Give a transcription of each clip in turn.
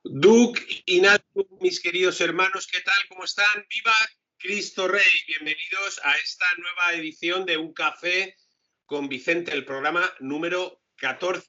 Duc y Natu, mis queridos hermanos, ¿qué tal? ¿Cómo están? ¡Viva Cristo Rey! Bienvenidos a esta nueva edición de Un Café con Vicente, el programa número 14.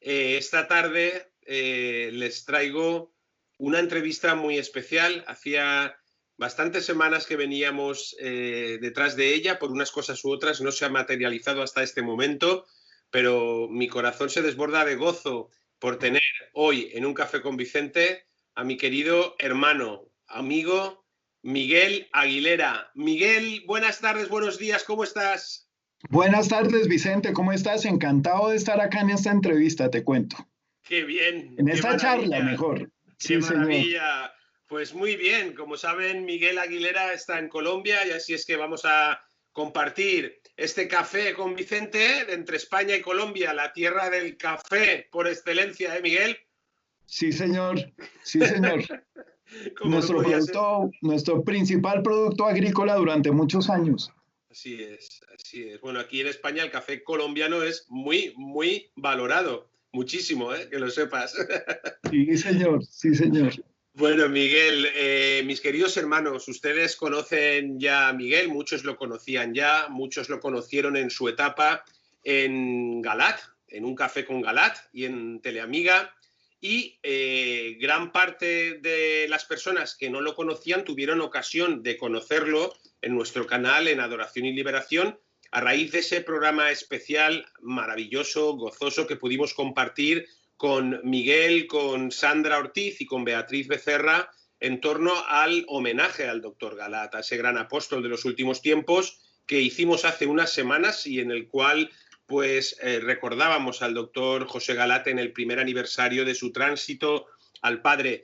Esta tarde les traigo una entrevista muy especial. Hacía bastantes semanas que veníamos detrás de ella, por unas cosas u otras no se ha materializado hasta este momento, pero mi corazón se desborda de gozo por tener hoy en Un Café con Vicente a mi querido hermano, amigo Miguel Aguilera. Miguel, buenas tardes, buenos días, ¿cómo estás? Buenas tardes, Vicente, ¿cómo estás? Encantado de estar acá en esta entrevista, te cuento. Qué bien, En qué esta charla, maravilla, mejor. qué Sí, señor. maravilla. Pues muy bien, como saben, Miguel Aguilera está en Colombia y así es que vamos a compartir este café con Vicente entre España y Colombia, la tierra del café por excelencia, ¿eh, Miguel? Sí, señor. Sí, señor. Como no podía ser. Nuestro principal producto agrícola durante muchos años. Así es, así es. Bueno, aquí en España el café colombiano es muy, muy valorado. Muchísimo, ¿eh? Que lo sepas. Sí, señor. Sí, señor. Bueno, Miguel, mis queridos hermanos, ustedes conocen ya a Miguel, muchos lo conocían ya, muchos lo conocieron en su etapa en Galat, en Un Café con Galat y en Teleamiga, y gran parte de las personas que no lo conocían tuvieron ocasión de conocerlo en nuestro canal, en Adoración y Liberación, a raíz de ese programa especial maravilloso, gozoso, que pudimos compartir con Miguel, con Sandra Ortiz y con Beatriz Becerra en torno al homenaje al doctor Galat, a ese gran apóstol de los últimos tiempos que hicimos hace unas semanas y en el cual pues recordábamos al doctor José Galat en el primer aniversario de su tránsito al Padre.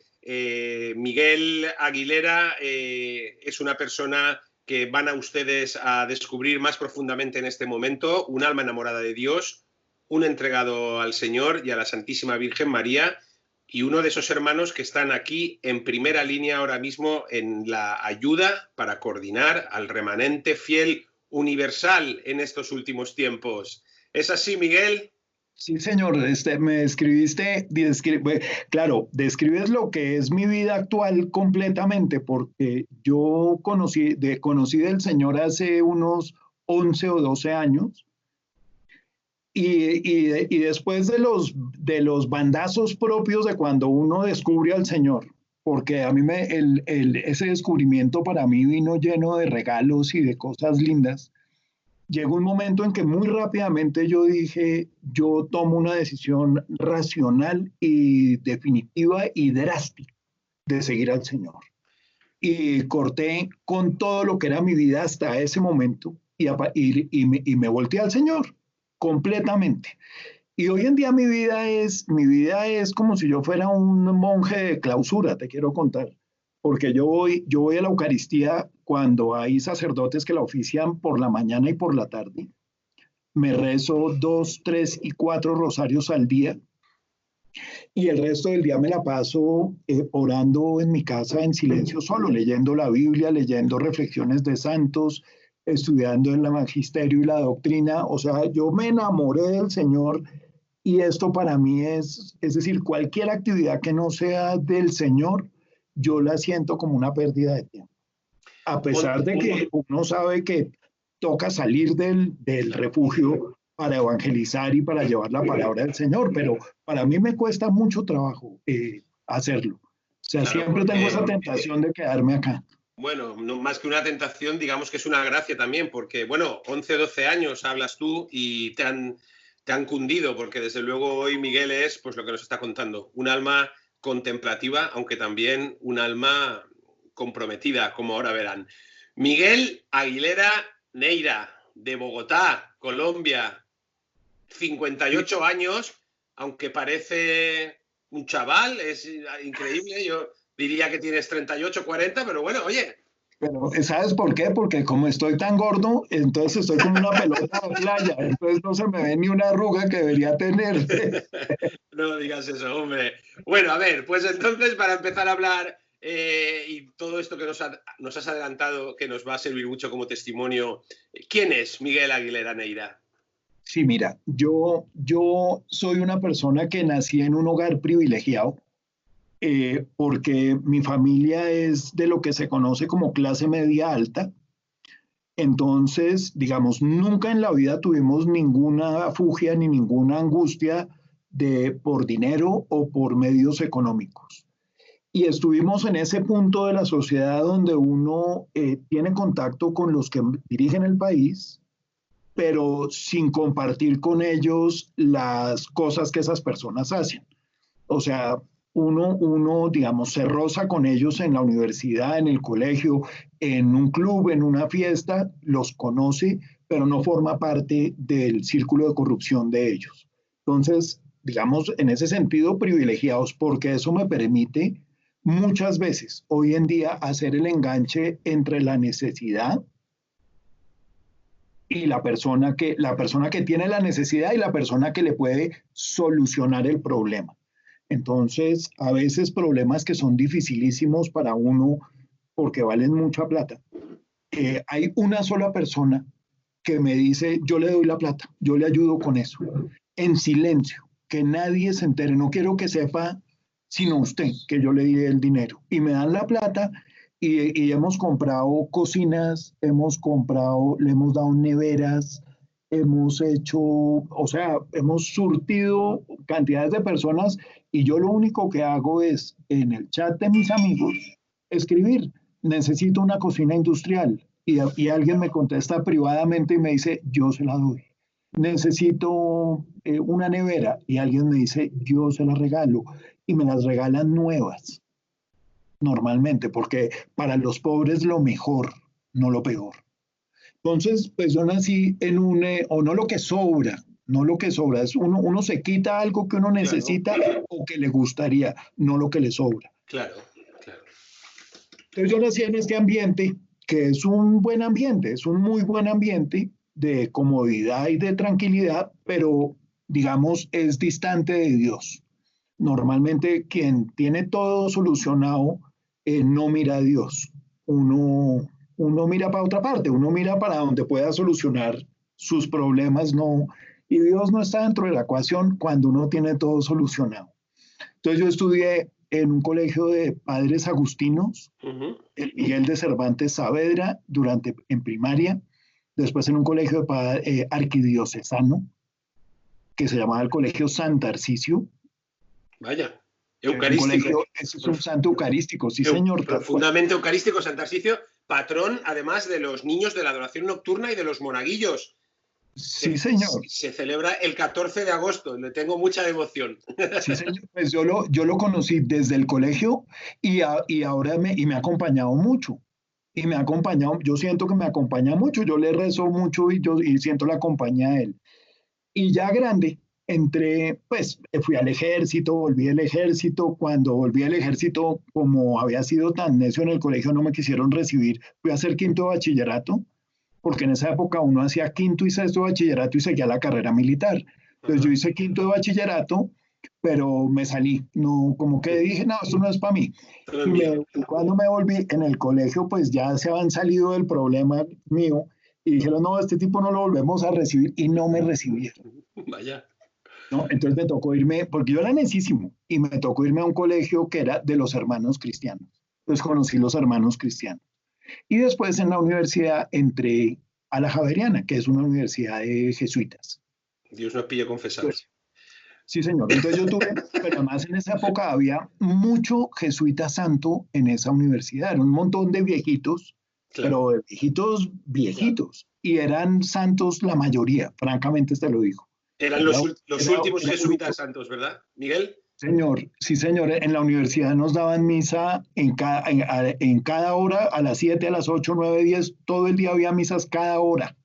Miguel Aguilera es una persona que van a ustedes a descubrir más profundamente en este momento, un alma enamorada de Dios, un entregado al Señor y a la Santísima Virgen María, y uno de esos hermanos que están aquí en primera línea ahora mismo en la ayuda para coordinar al remanente fiel universal en estos últimos tiempos. ¿Es así, Miguel? Sí, señor. Me claro, describes lo que es mi vida actual completamente, porque yo conocí del Señor hace unos 11 o 12 años. Y después de los bandazos propios de cuando uno descubre al Señor, porque a mí ese descubrimiento para mí vino lleno de regalos y de cosas lindas, llegó un momento en que muy rápidamente yo dije, yo tomo una decisión racional y definitiva y drástica de seguir al Señor. Y corté con todo lo que era mi vida hasta ese momento y me volteé al Señor completamente. Y hoy en día mi vida es como si yo fuera un monje de clausura, te quiero contar, porque yo voy a la Eucaristía cuando hay sacerdotes que la ofician por la mañana y por la tarde. Me rezo 2, 3 y 4 rosarios al día y el resto del día me la paso orando en mi casa en silencio solo, leyendo la Biblia, leyendo reflexiones de santos, estudiando el magisterio y la doctrina. O sea, yo me enamoré del Señor y esto para mí es decir, cualquier actividad que no sea del Señor, yo la siento como una pérdida de tiempo. A pesar de que uno sabe que toca salir del refugio para evangelizar y para llevar la palabra del Señor, pero para mí me cuesta mucho trabajo hacerlo. O sea, Claro, siempre tengo esa porque, tentación de quedarme acá. bueno, no, más que una tentación, digamos que es una gracia también, porque, bueno, 11, 12 años hablas tú y te han cundido, porque desde luego hoy Miguel es, pues lo que nos está contando, un alma contemplativa, aunque también un alma comprometida, como ahora verán. Miguel Aguilera Neira, de Bogotá, Colombia, Sí, 58 años, aunque parece un chaval, es increíble, yo diría que tienes 38, 40, pero bueno, oye. pero ¿sabes por qué? Porque como estoy tan gordo, entonces estoy como una pelota de playa, entonces no se me ve ni una arruga que debería tener. No digas eso, hombre. Bueno, a ver, pues entonces para empezar a hablar y todo esto que nos has adelantado, que nos va a servir mucho como testimonio, ¿quién es Miguel Aguilera Neira? Sí, mira, yo soy una persona que nací en un hogar privilegiado. porque mi familia es de lo que se conoce como clase media alta. Entonces, digamos, nunca en la vida tuvimos ninguna fugia ni ninguna angustia por dinero o por medios económicos. Y estuvimos en ese punto de la sociedad donde uno tiene contacto con los que dirigen el país, pero sin compartir con ellos las cosas que esas personas hacen. O sea, digamos, se roza con ellos en la universidad, en el colegio, en un club, en una fiesta, los conoce, pero no forma parte del círculo de corrupción de ellos. Entonces, digamos, en ese sentido, privilegiados, porque eso me permite muchas veces, hoy en día, hacer el enganche entre la necesidad y la persona que tiene la necesidad y la persona que le puede solucionar el problema. Entonces, a veces problemas que son dificilísimos para uno porque valen mucha plata. Hay una sola persona que me dice, yo le doy la plata, yo le ayudo con eso, en silencio, que nadie se entere, no quiero que sepa sino usted que yo le di el dinero. Y me dan la plata y hemos comprado cocinas, le hemos dado neveras, hemos hecho, o sea, hemos surtido cantidades de personas y yo lo único que hago es en el chat de mis amigos escribir, necesito una cocina industrial y alguien me contesta privadamente y me dice, yo se la doy. Necesito una nevera y alguien me dice, yo se la regalo y me las regalan nuevas normalmente, porque para los pobres lo mejor, no lo peor. Entonces, pues yo nací en o no lo que sobra, no lo que sobra, es uno se quita algo que uno necesita o que le gustaría, no lo que le sobra. Claro, claro. Entonces yo nací en este ambiente, que es un buen ambiente, es un muy buen ambiente de comodidad y de tranquilidad, pero digamos es distante de Dios. Normalmente quien tiene todo solucionado no mira a Dios. Uno mira para otra parte, uno mira para donde pueda solucionar sus problemas, no, y Dios no está dentro de la ecuación cuando uno tiene todo solucionado. Entonces yo estudié en un colegio de padres agustinos, el Miguel de Cervantes Saavedra, en primaria, después en un colegio de arquidiocesano, que se llamaba el Colegio San Tarcisio. Vaya, eucarístico. Es un santo eucarístico, sí, señor. Profundamente eucarístico, San Tarcisio, patrón además de los niños de la adoración nocturna y de los monaguillos. Sí, señor. Se celebra el 14 de agosto, le tengo mucha devoción. Sí, señor. Pues yo lo conocí desde el colegio y ahora me ha acompañado mucho. Y me ha acompañado, yo siento que me acompaña mucho, yo le rezo mucho y siento la compañía de él. Y ya grande, pues fui al ejército, volví al ejército. Cuando volví al ejército, como había sido tan necio en el colegio, no me quisieron recibir. Fui a hacer quinto de bachillerato, porque en esa época uno hacía quinto y sexto de bachillerato y seguía la carrera militar. Entonces yo hice quinto de bachillerato, pero me salí. No, como que dije, no, esto no es para mí. Y cuando me volví en el colegio, pues ya se habían salido del problema mío. Y dijeron, no, este tipo no lo volvemos a recibir, y no me recibieron. Vaya. ¿No? Entonces me tocó irme, porque yo era necísimo, y me tocó irme a un colegio que era de los hermanos cristianos. Entonces conocí los hermanos cristianos. Y después en la universidad entré a la Javeriana, que es una universidad de jesuitas. Dios nos pille confesados. Sí, señor. Entonces yo tuve, pero además en esa época había mucho jesuita santo en esa universidad. Era un montón de viejitos, claro, pero viejitos, viejitos. Claro. Y eran santos la mayoría, francamente te lo digo. Eran los últimos jesuitas santos, ¿verdad, Miguel? Señor, sí, señor. En la universidad nos daban misa en cada hora, a las 7, a las 8, 9, 10, todo el día había misas cada hora.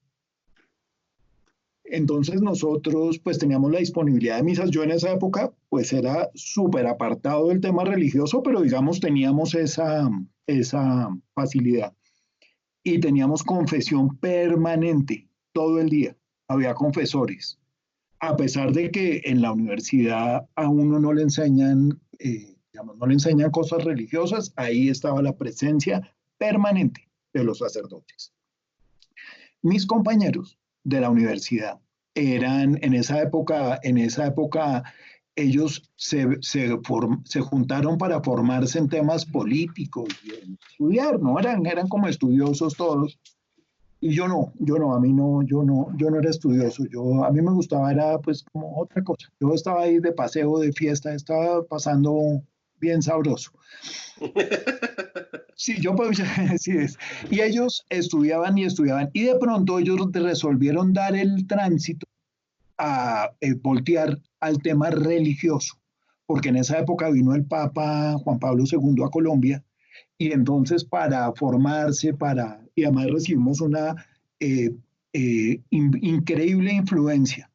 Entonces nosotros pues teníamos la disponibilidad de misas. Yo en esa época pues era súper apartado del tema religioso, pero digamos teníamos esa facilidad. Y teníamos confesión permanente todo el día. Había confesores. A pesar de que en la universidad a uno no le enseñan, no le enseñan cosas religiosas, ahí estaba la presencia permanente de los sacerdotes. Mis compañeros de la universidad eran en esa época ellos se juntaron para formarse en temas políticos y en estudiar, ¿no? Eran como estudiosos todos. Y a mí no, yo no era estudioso. A mí me gustaba, era pues como otra cosa. Yo estaba ahí de paseo, de fiesta, estaba pasando bien sabroso. Sí, yo pues, sí es. Y ellos estudiaban y estudiaban. Y de pronto ellos resolvieron dar el tránsito a voltear al tema religioso, porque en esa época vino el Papa Juan Pablo II a Colombia, y entonces para formarse, y además recibimos una increíble influencia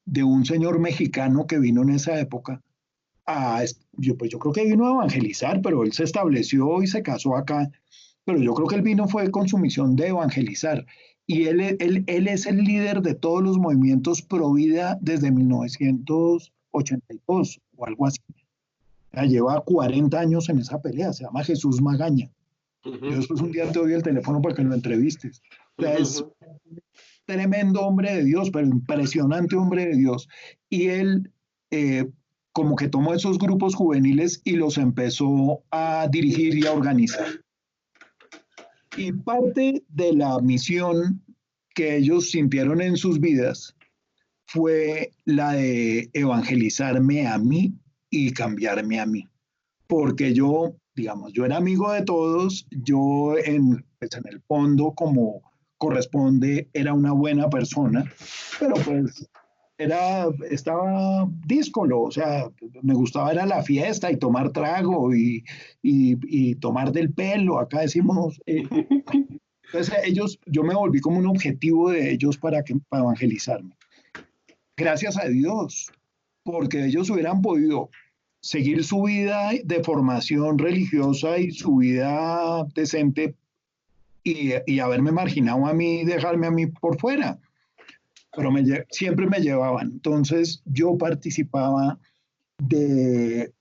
de un señor mexicano que vino en esa época. Pues yo creo que vino a evangelizar, pero él se estableció y se casó acá, pero yo creo que él vino fue con su misión de evangelizar. Y él es el líder de todos los movimientos pro vida desde 1982 o algo así. Ya lleva 40 años en esa pelea, se llama Jesús Magaña. Yo después un día te doy el teléfono para que lo entrevistes. O sea, es un tremendo hombre de Dios, pero impresionante hombre de Dios. Y él como que tomó esos grupos juveniles y los empezó a dirigir y a organizar. Y parte de la misión que ellos sintieron en sus vidas fue la de evangelizarme a mí y cambiarme a mí. Porque yo, digamos, yo era amigo de todos, yo pues en el fondo, como corresponde, era una buena persona, pero pues estaba díscolo, o sea, me gustaba era la fiesta y tomar trago y tomar del pelo, acá decimos. Entonces yo me volví como un objetivo de ellos para evangelizarme. Gracias a Dios, porque ellos hubieran podido seguir su vida de formación religiosa y su vida decente y haberme marginado a mí, dejarme a mí por fuera. Pero siempre me llevaban. Entonces yo participaba de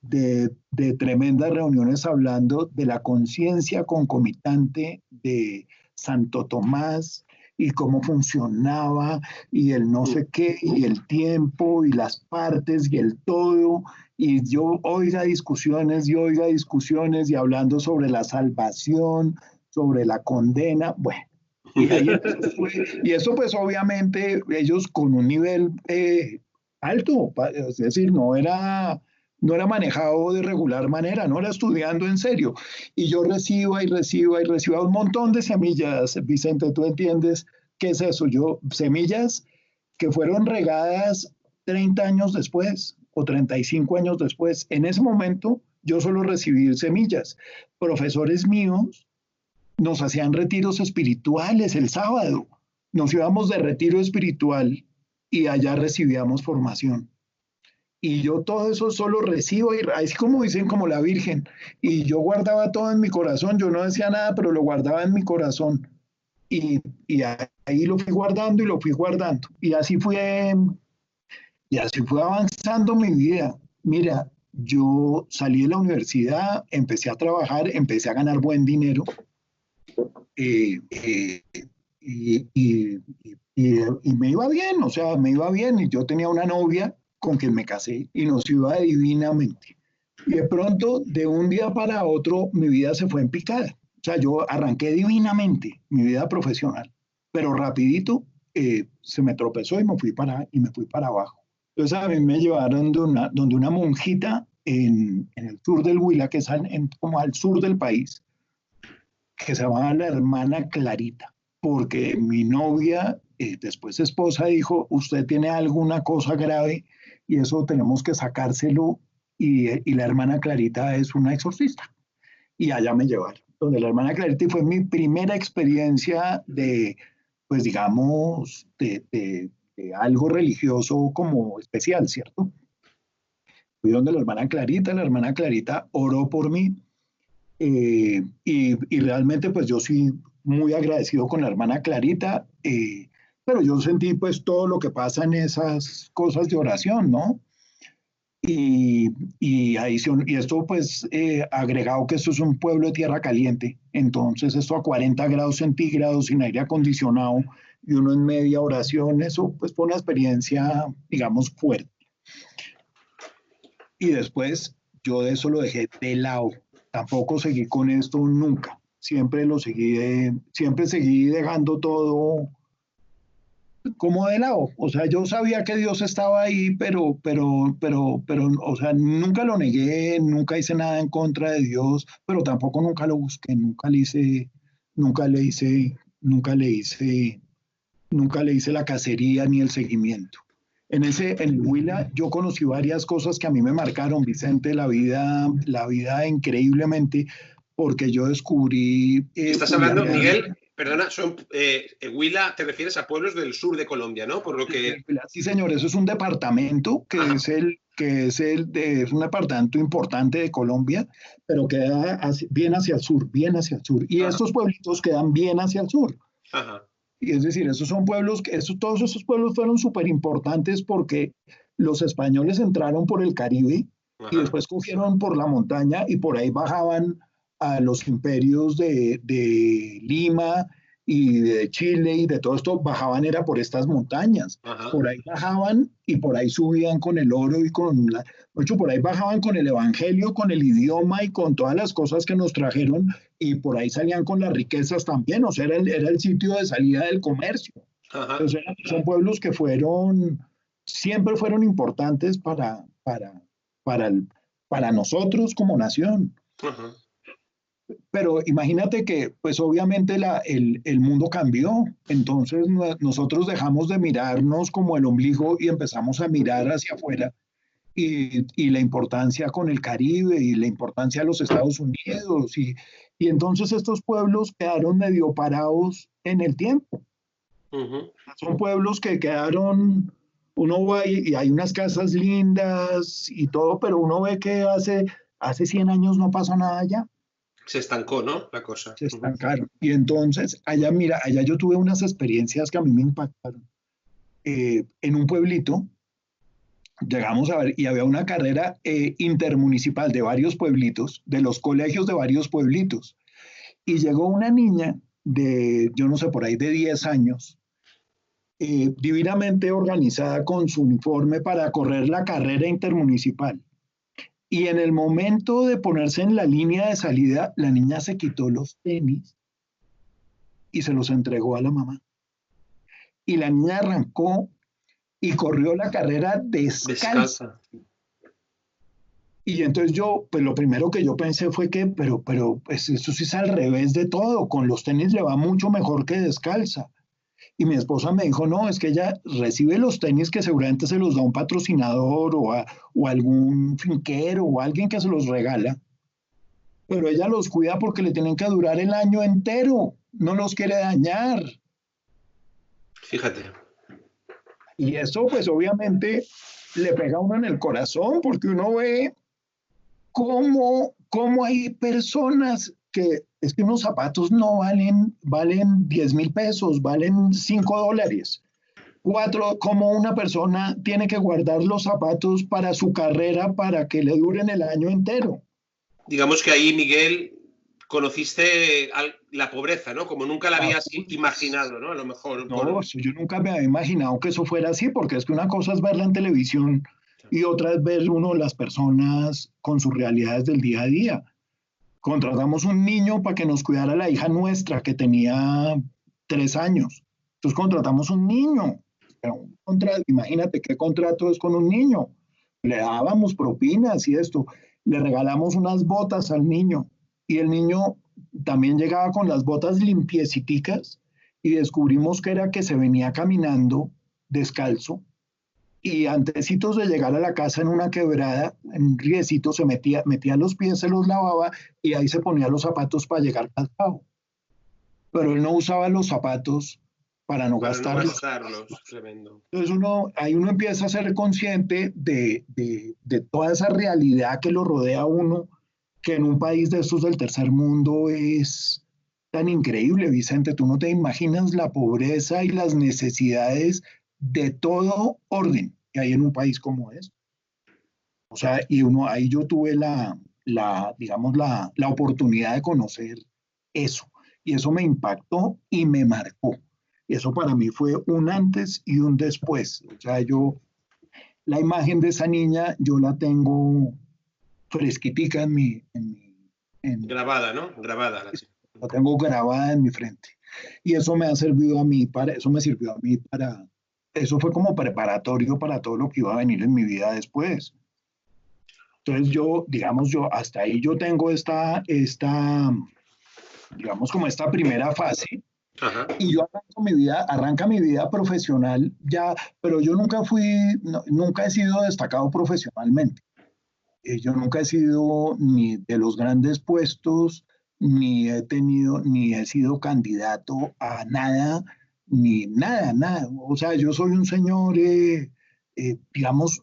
tremendas reuniones hablando de la conciencia concomitante de Santo Tomás y cómo funcionaba y el no sé qué y el tiempo y las partes y el todo. Y yo oiga discusiones y hablando sobre la salvación, sobre la condena. Bueno, y eso pues obviamente ellos con un nivel alto, es decir, no era manejado de regular manera, no era estudiando en serio. Y yo recibo un montón de semillas, Vicente, ¿tú entiendes qué es eso? Semillas que fueron regadas 30 años después o 35 años después. En ese momento yo solo recibí semillas. Profesores míos nos hacían retiros espirituales el sábado. Nos íbamos de retiro espiritual y allá recibíamos formación. Y yo todo eso solo recibo, así como dicen, como la Virgen. Y yo guardaba todo en mi corazón. Yo no decía nada, pero lo guardaba en mi corazón. Y ahí lo fui guardando y lo fui guardando. Y así fue avanzando mi vida. Mira, yo salí de la universidad, empecé a trabajar, empecé a ganar buen dinero. Y me iba bien, o sea, me iba bien. Y yo tenía una novia con quien me casé y nos iba divinamente. Y de pronto, de un día para otro, mi vida se fue en picada. O sea, yo arranqué divinamente mi vida profesional, pero rapidito se me tropezó y me fui para abajo. Entonces a mí me llevaron donde una monjita en el sur del Huila, que es como al sur del país, que se llamaba la hermana Clarita, porque mi novia, después esposa, dijo, usted tiene alguna cosa grave y eso tenemos que sacárselo, y la hermana Clarita es una exorcista. Y allá me llevaron, donde la hermana Clarita, y fue mi primera experiencia de, pues digamos, de algo religioso como especial, ¿cierto? Fui donde la hermana Clarita oró por mí. Y realmente pues yo sí muy agradecido con la hermana Clarita, pero yo sentí pues todo lo que pasa en esas cosas de oración, ¿no? Y esto pues agregado que esto es un pueblo de tierra caliente, entonces esto a 40 grados centígrados sin aire acondicionado y uno en media oración, eso pues fue una experiencia digamos fuerte. y después yo de eso lo dejé de lado. Tampoco seguí con esto nunca. Siempre seguí dejando todo como de lado. O sea, yo sabía que Dios estaba ahí, pero, o sea, nunca lo negué, nunca hice nada en contra de Dios, pero tampoco nunca lo busqué, nunca le hice, nunca le hice, nunca le hice la cacería ni el seguimiento. En el Huila yo conocí varias cosas que a mí me marcaron, Vicente, la vida increíblemente, porque yo descubrí Estás hablando, Miguel, perdona, Huila, te refieres a pueblos del sur de Colombia, ¿no? Por lo que... Sí, señor, eso es un departamento es un departamento importante de Colombia, pero queda bien hacia el sur, bien hacia el sur. Y estos pueblitos quedan bien hacia el sur. Ajá. Y es decir, esos son pueblos, todos esos pueblos fueron súper importantes porque los españoles entraron por el Caribe y después cogieron por la montaña y por ahí bajaban a los imperios de Lima y de Chile y de todo esto, bajaban era por estas montañas. Por ahí bajaban y por ahí subían con el oro y de hecho, por ahí bajaban con el evangelio, con el idioma y con todas las cosas que nos trajeron y por ahí salían con las riquezas también, o sea, era el sitio de salida del comercio. Entonces, son pueblos que siempre fueron importantes para nosotros como nación. Pero imagínate que, pues obviamente el mundo cambió, entonces nosotros dejamos de mirarnos como el ombligo y empezamos a mirar hacia afuera y la importancia con el Caribe y la importancia de los Estados Unidos y entonces estos pueblos quedaron medio parados en el tiempo. Son pueblos que quedaron, uno va y hay unas casas lindas y todo, pero uno ve que hace 100 años no pasó nada allá. Se estancó, ¿no? La cosa. Se estancaron. Y entonces, allá yo tuve unas experiencias que a mí me impactaron. En un pueblito, llegamos a ver, y había una carrera intermunicipal de varios pueblitos, de los colegios de varios pueblitos. Y llegó una niña de, yo no sé, por ahí de 10 años, divinamente organizada con su uniforme para correr la carrera intermunicipal. Y en el momento de ponerse en la línea de salida, la niña se quitó los tenis y se los entregó a la mamá. Y la niña arrancó y corrió la carrera descalza. Y entonces pues lo primero que yo pensé fue que, pero pues eso sí es al revés de todo, con los tenis le va mucho mejor que descalza. Y mi esposa me dijo, no, es que ella recibe los tenis que seguramente se los da un patrocinador o algún finquero o alguien que se los regala, pero ella los cuida porque le tienen que durar el año entero, no los quiere dañar. Fíjate. Y eso pues obviamente le pega a uno en el corazón porque uno ve cómo hay personas que es que unos zapatos no valen 10.000 pesos, valen $5. Cómo una persona tiene que guardar los zapatos para su carrera para que le duren el año entero. Digamos que ahí, Miguel, conociste la pobreza, ¿no? Como nunca la habías imaginado, ¿no? A lo mejor. No, yo nunca me había imaginado que eso fuera así, porque es que una cosa es verla en televisión y otra es ver las personas con sus realidades del día a día. Contratamos un niño para que nos cuidara la hija nuestra que tenía 3 años. Entonces contratamos un niño. Imagínate qué contrato es con un niño. Le dábamos propinas y esto. Le regalamos unas botas al niño y el niño también llegaba con las botas limpieciticas y descubrimos que era que se venía caminando descalzo y antecitos de llegar a la casa en una quebrada, en un riecito, se metía los pies, se los lavaba y ahí se ponía los zapatos para llegar calzado. Pero él no usaba los zapatos para no gastarlos. Tremendo. Entonces ahí uno empieza a ser consciente de toda esa realidad que lo rodea a uno, que en un país de estos del tercer mundo es tan increíble, Vicente. Tú no te imaginas la pobreza y las necesidades de todo orden que hay en un país como este. O sea, y ahí yo tuve digamos, la oportunidad de conocer eso. Y eso me impactó y me marcó. Eso para mí fue un antes y un después. O sea, yo la imagen de esa niña yo la tengo fresquitica Grabada, ¿no? Grabada. la tengo grabada en mi frente. Y eso me ha servido a mí para, eso me sirvió a mí para, eso fue como preparatorio para todo lo que iba a venir en mi vida después. Entonces yo, digamos, yo hasta ahí yo tengo digamos, como esta primera fase. Ajá. Y yo arranca mi vida profesional ya, pero yo nunca nunca he sido destacado profesionalmente. Yo nunca he sido ni de los grandes puestos, ni he sido candidato a nada, ni nada, nada. O sea, yo soy un señor, digamos,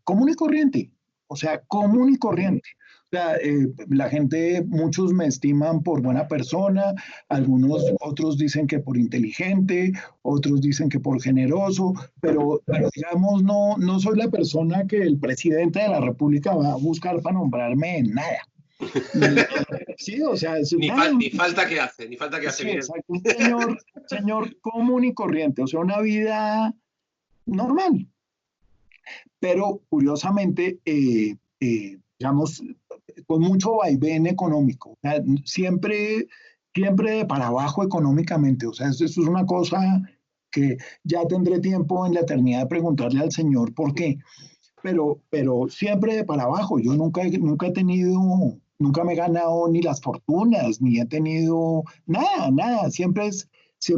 común y corriente. O sea, común y corriente. O sea, la gente, muchos me estiman por buena persona, algunos otros dicen que por inteligente, otros dicen que por generoso, pero digamos, no soy la persona que el presidente de la República va a buscar para nombrarme en nada. Sí, o sea, ni falta que hace, ni falta que hace. Sí, exacto, un señor común y corriente, o sea, una vida normal. Pero curiosamente, digamos, con mucho vaivén económico, o sea, siempre para abajo económicamente, o sea, eso es una cosa que ya tendré tiempo en la eternidad de preguntarle al Señor por qué, pero siempre para abajo, yo nunca he tenido, nunca me he ganado ni las fortunas, ni he tenido nada, siempre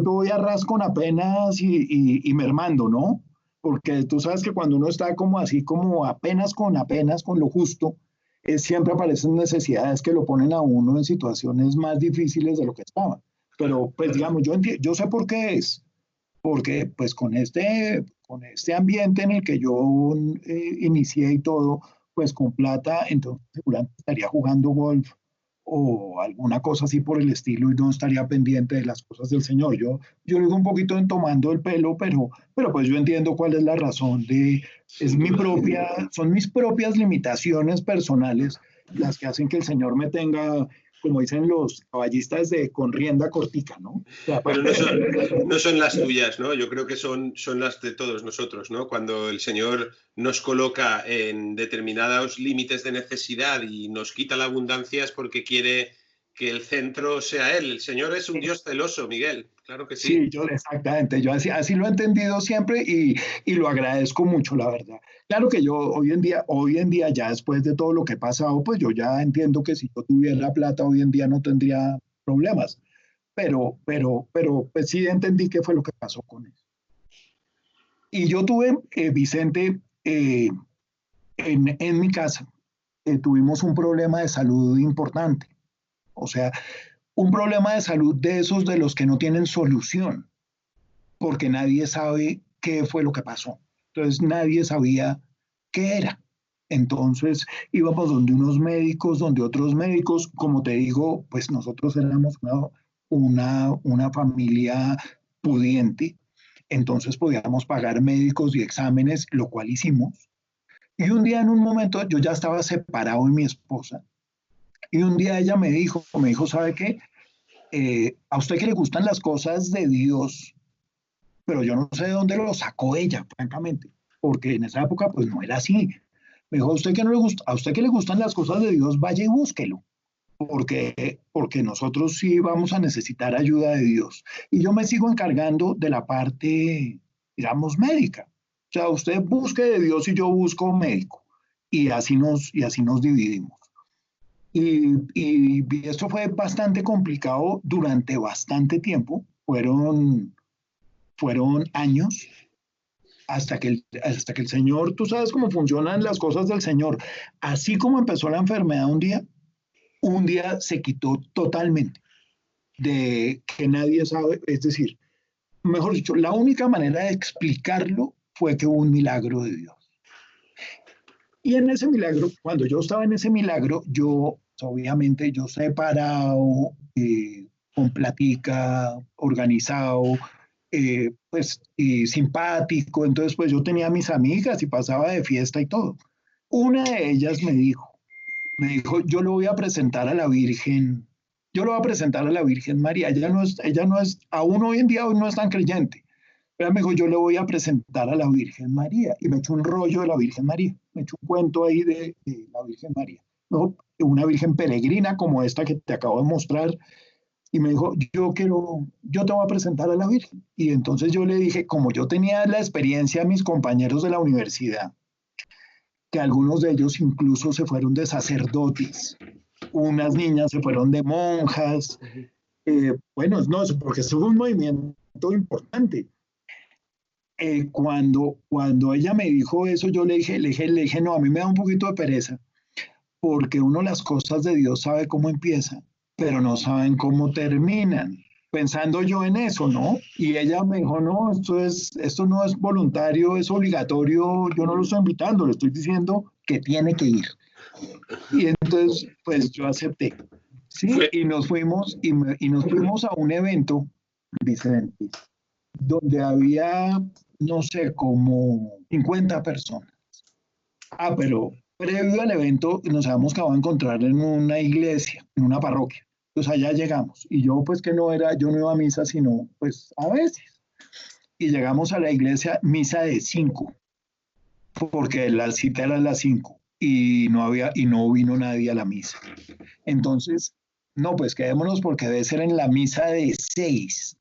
voy a ras con apenas y mermando, ¿no? Porque tú sabes que cuando uno está como así, como apenas con lo justo, siempre aparecen necesidades que lo ponen a uno en situaciones más difíciles de lo que estaba. Pero pues digamos, yo sé por qué es, porque pues con este ambiente en el que yo inicié y todo, pues con plata, entonces seguramente estaría jugando golf o alguna cosa así por el estilo y no estaría pendiente de las cosas del Señor. Yo lo digo un poquito en tomando el pelo, pero pues yo entiendo cuál es la razón son mis propias limitaciones personales las que hacen que el Señor me tenga, como dicen los caballistas, con rienda cortica, ¿no? O sea, pero no son las tuyas, ¿no? Yo creo que son las de todos nosotros, ¿no? Cuando el Señor nos coloca en determinados límites de necesidad y nos quita la abundancia es porque quiere que el centro sea Él. El Señor es un Dios celoso, Miguel, claro que sí. Sí, exactamente, yo así lo he entendido siempre y lo agradezco mucho, la verdad. Claro que yo hoy en día, ya después de todo lo que he pasado, pues yo ya entiendo que si yo tuviera plata hoy en día no tendría problemas, pero pues sí entendí qué fue lo que pasó con él. Y yo tuve, Vicente, en mi casa, tuvimos un problema de salud importante, o sea, un problema de salud de esos de los que no tienen solución porque nadie sabe qué fue lo que pasó. Entonces nadie sabía qué era. Entonces íbamos donde unos médicos, donde otros médicos, como te digo, pues nosotros éramos una familia pudiente, entonces podíamos pagar médicos y exámenes, lo cual hicimos. Y un día en un momento yo ya estaba separado de mi esposa y un día ella me dijo, ¿sabe qué? A usted que le gustan las cosas de Dios, pero yo no sé de dónde lo sacó ella, francamente, porque en esa época pues no era así. Me dijo, a usted que le gustan las cosas de Dios, vaya y búsquelo, porque nosotros sí vamos a necesitar ayuda de Dios. Y yo me sigo encargando de la parte, digamos, médica. O sea, usted busque de Dios y yo busco médico. Y así nos dividimos. Y esto fue bastante complicado durante bastante tiempo. Fueron años hasta que el Señor, tú sabes cómo funcionan las cosas del Señor. Así como empezó la enfermedad un día se quitó totalmente de que nadie sabe, es decir, mejor dicho, la única manera de explicarlo fue que hubo un milagro de Dios. Y en ese milagro, cuando yo estaba en ese milagro, obviamente, yo separado, con platica, organizado, pues, y simpático. Entonces, pues yo tenía mis amigas y pasaba de fiesta y todo. Una de ellas me dijo, yo lo voy a presentar a la Virgen, yo lo voy a presentar a la Virgen María. Ella no es, aún hoy en día, hoy no es tan creyente, Ella me dijo, yo le voy a presentar a la Virgen María. Y me echó un rollo de la Virgen María. Me echó un cuento ahí de la Virgen María. ¿No? Una Virgen peregrina como esta que te acabo de mostrar. Y me dijo, yo te voy a presentar a la Virgen. Y entonces yo le dije, como yo tenía la experiencia de mis compañeros de la universidad, que algunos de ellos incluso se fueron de sacerdotes, unas niñas se fueron de monjas, bueno, no, porque eso fue un movimiento importante. Cuando ella me dijo eso, yo le dije, no, a mí me da un poquito de pereza, porque uno las cosas de Dios sabe cómo empiezan, pero no saben cómo terminan. Pensando yo en eso, ¿no? Y ella me dijo, no, esto no es voluntario, es obligatorio, yo no lo estoy invitando, le estoy diciendo que tiene que ir. Y entonces, pues yo acepté, ¿sí? Y nos fuimos, y nos fuimos a un evento, Vicente, donde había, no sé, como 50 personas. Ah, pero previo al evento nos habíamos acabado de encontrar en una iglesia, en una parroquia. Pues allá llegamos. Y yo pues que no era, yo no iba a misa, sino pues a veces. Y llegamos a la iglesia, misa de 5, porque la cita era a las 5 y no vino nadie a la misa. Entonces, no, pues quedémonos porque debe ser en la misa de 6.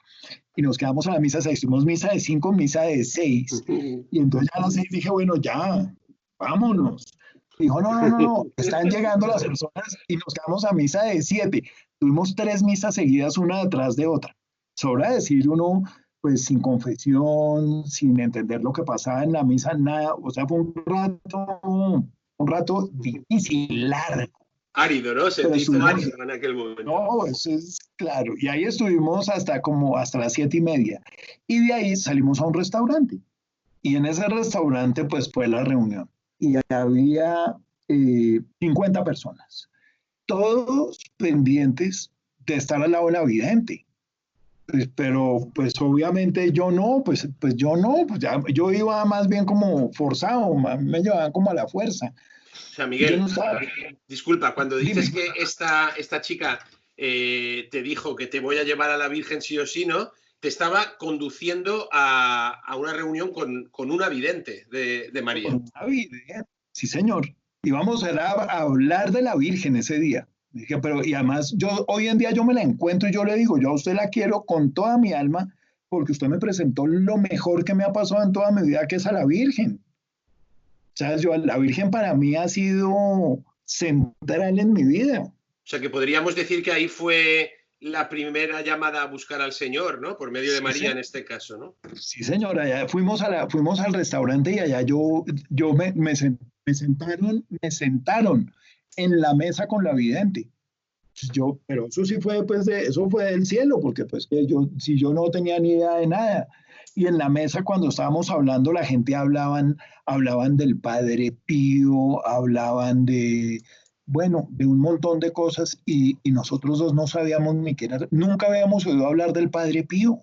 Y nos quedamos a la misa 6. Tuvimos misa de 5, misa de 6. Y entonces ya a las 6 dije, bueno, ya, vámonos. Dijo, no, están llegando las personas y nos quedamos a misa de 7. Tuvimos 3 misas seguidas, una detrás de otra. Sobra decir uno, pues sin confesión, sin entender lo que pasaba en la misa, nada. O sea, fue un rato difícil, largo. Árido, ¿no? Se Pero te hizo estuvimos, árido en aquel momento. no, eso es claro. Y ahí estuvimos hasta las 7:30. Y de ahí salimos a un restaurante. Y en ese restaurante, pues fue la reunión. Y había 50 personas, todos pendientes de estar al lado de la vidente. Pero pues obviamente yo no, pues yo no, pues ya, yo iba más bien como forzado, me llevaban como a la fuerza. O sea, Yo Miguel, no estaba, disculpa, cuando dices dime. que esta chica te dijo que te voy a llevar a la Virgen sí o sí, ¿no? Te estaba conduciendo a una reunión con una vidente de María. Sí, señor. Íbamos a hablar de la Virgen ese día. Dije, pero y además yo hoy en día yo me la encuentro y yo le digo, yo a usted la quiero con toda mi alma porque usted me presentó lo mejor que me ha pasado en toda mi vida, que es a la Virgen. ¿Sabes? La Virgen para mí ha sido central en mi vida. O sea, que podríamos decir que ahí fue la primera llamada a buscar al Señor, ¿no? Por medio de Sí, María en este caso, ¿no? sí, señora, allá fuimos al restaurante y allá me sentaron en la mesa con la vidente. Pero eso sí fue, pues, eso fue del cielo, porque pues que si yo no tenía ni idea de nada. Y en la mesa cuando estábamos hablando, la gente hablaban del Padre Pío, hablaban bueno, de un montón de cosas y nosotros dos no sabíamos ni qué era, nunca habíamos oído hablar del Padre Pío.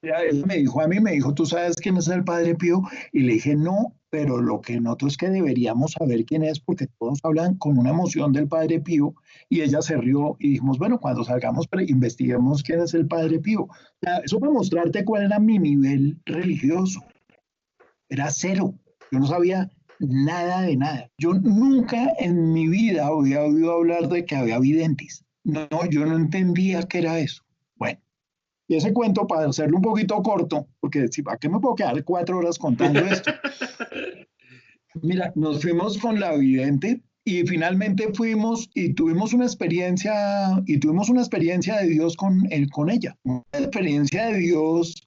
Él me dijo a mí, me dijo, ¿tú sabes quién es el Padre Pío? Y le dije, no, pero lo que noto es que deberíamos saber quién es porque todos hablan con una emoción del Padre Pío. Y ella se rió y dijimos, bueno, cuando salgamos, investiguemos quién es el Padre Pío. O sea, eso para mostrarte cuál era mi nivel religioso. Era cero. Yo no sabía nada de nada. Yo nunca en mi vida había oído hablar de que había videntes. No, yo no entendía qué era eso. Bueno. Y ese cuento, para hacerlo un poquito corto, porque si, ¿a qué me puedo quedar 4 horas contando esto? Mira, nos fuimos con la vidente y finalmente fuimos y tuvimos una experiencia de Dios con ella. Una experiencia de Dios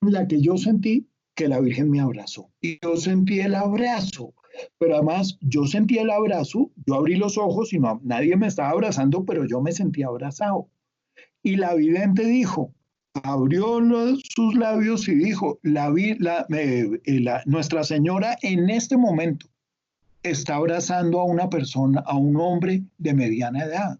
en la que yo sentí que la Virgen me abrazó. Y yo sentí el abrazo, pero además yo sentí el abrazo, yo abrí los ojos y no, nadie me estaba abrazando, pero yo me sentí abrazado. Y la vidente dijo, abrió sus labios y dijo, Nuestra Señora en este momento está abrazando a una persona, a un hombre de mediana edad.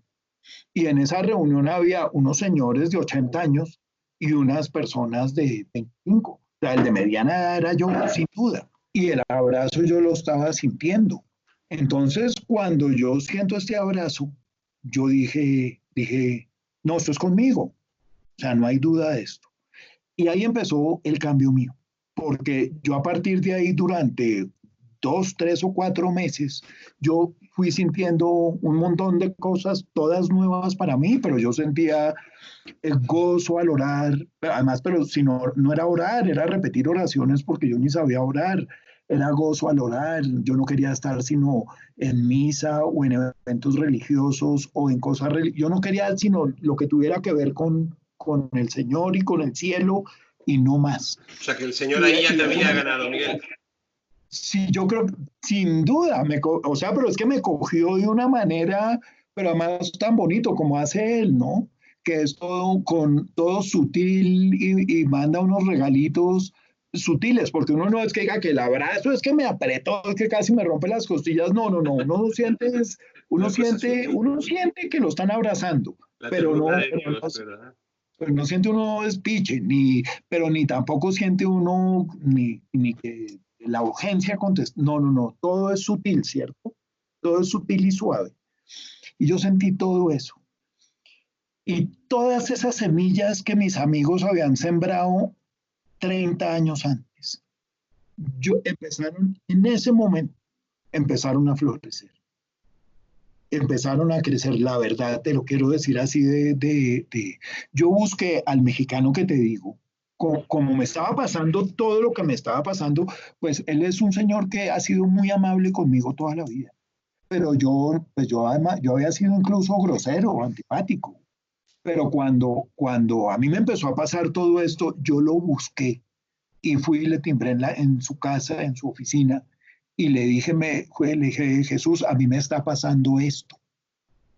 Y en esa reunión había unos señores de 80 años y unas personas de 25. O sea, el de mediana edad era yo, sin duda. Y el abrazo yo lo estaba sintiendo. Entonces, cuando yo siento este abrazo, yo dije, no, esto es conmigo. O sea, no hay duda de esto. Y ahí empezó el cambio mío, porque yo a partir de ahí durante 2, 3 o 4 meses, yo fui sintiendo un montón de cosas, todas nuevas para mí, pero yo sentía el gozo al orar, además, pero si no, no era orar, era repetir oraciones porque yo ni sabía orar, era gozo al orar, yo no quería estar sino en misa o en eventos religiosos o en cosas, yo no quería sino lo que tuviera que ver con el Señor y con el cielo y no más. O sea, que el Señor Y, ahí ya y te eso había ganado, Miguel. sí, yo creo, sin duda, o sea, pero es que me cogió de una manera, pero además tan bonito como hace él, ¿no? Que es todo con todo sutil y manda unos regalitos sutiles, porque uno no es que diga que el abrazo es que me apretó, es que casi me rompe las costillas, no, no, no, Una cosa sutil. uno siente que lo están abrazando, La pero ternura no, de Dios, ¿verdad? pero no siente uno despiche, pero ni tampoco siente uno ni que la urgencia contesta. No, no, no, todo es sutil, ¿cierto? Todo es sutil y suave. Y yo sentí todo eso. Y todas esas semillas que mis amigos habían sembrado 30 años antes, empezaron en ese momento, empezaron a florecer, empezaron a crecer. La verdad, te lo quiero decir así yo busqué al mexicano que te digo, como me estaba pasando todo lo que me estaba pasando, pues él es un señor que ha sido muy amable conmigo toda la vida. Pero yo además, yo había sido incluso grosero, antipático. Pero cuando a mí me empezó a pasar todo esto, yo lo busqué y fui y le timbré en su casa, en su oficina, y le dije, Jesús, a mí me está pasando esto.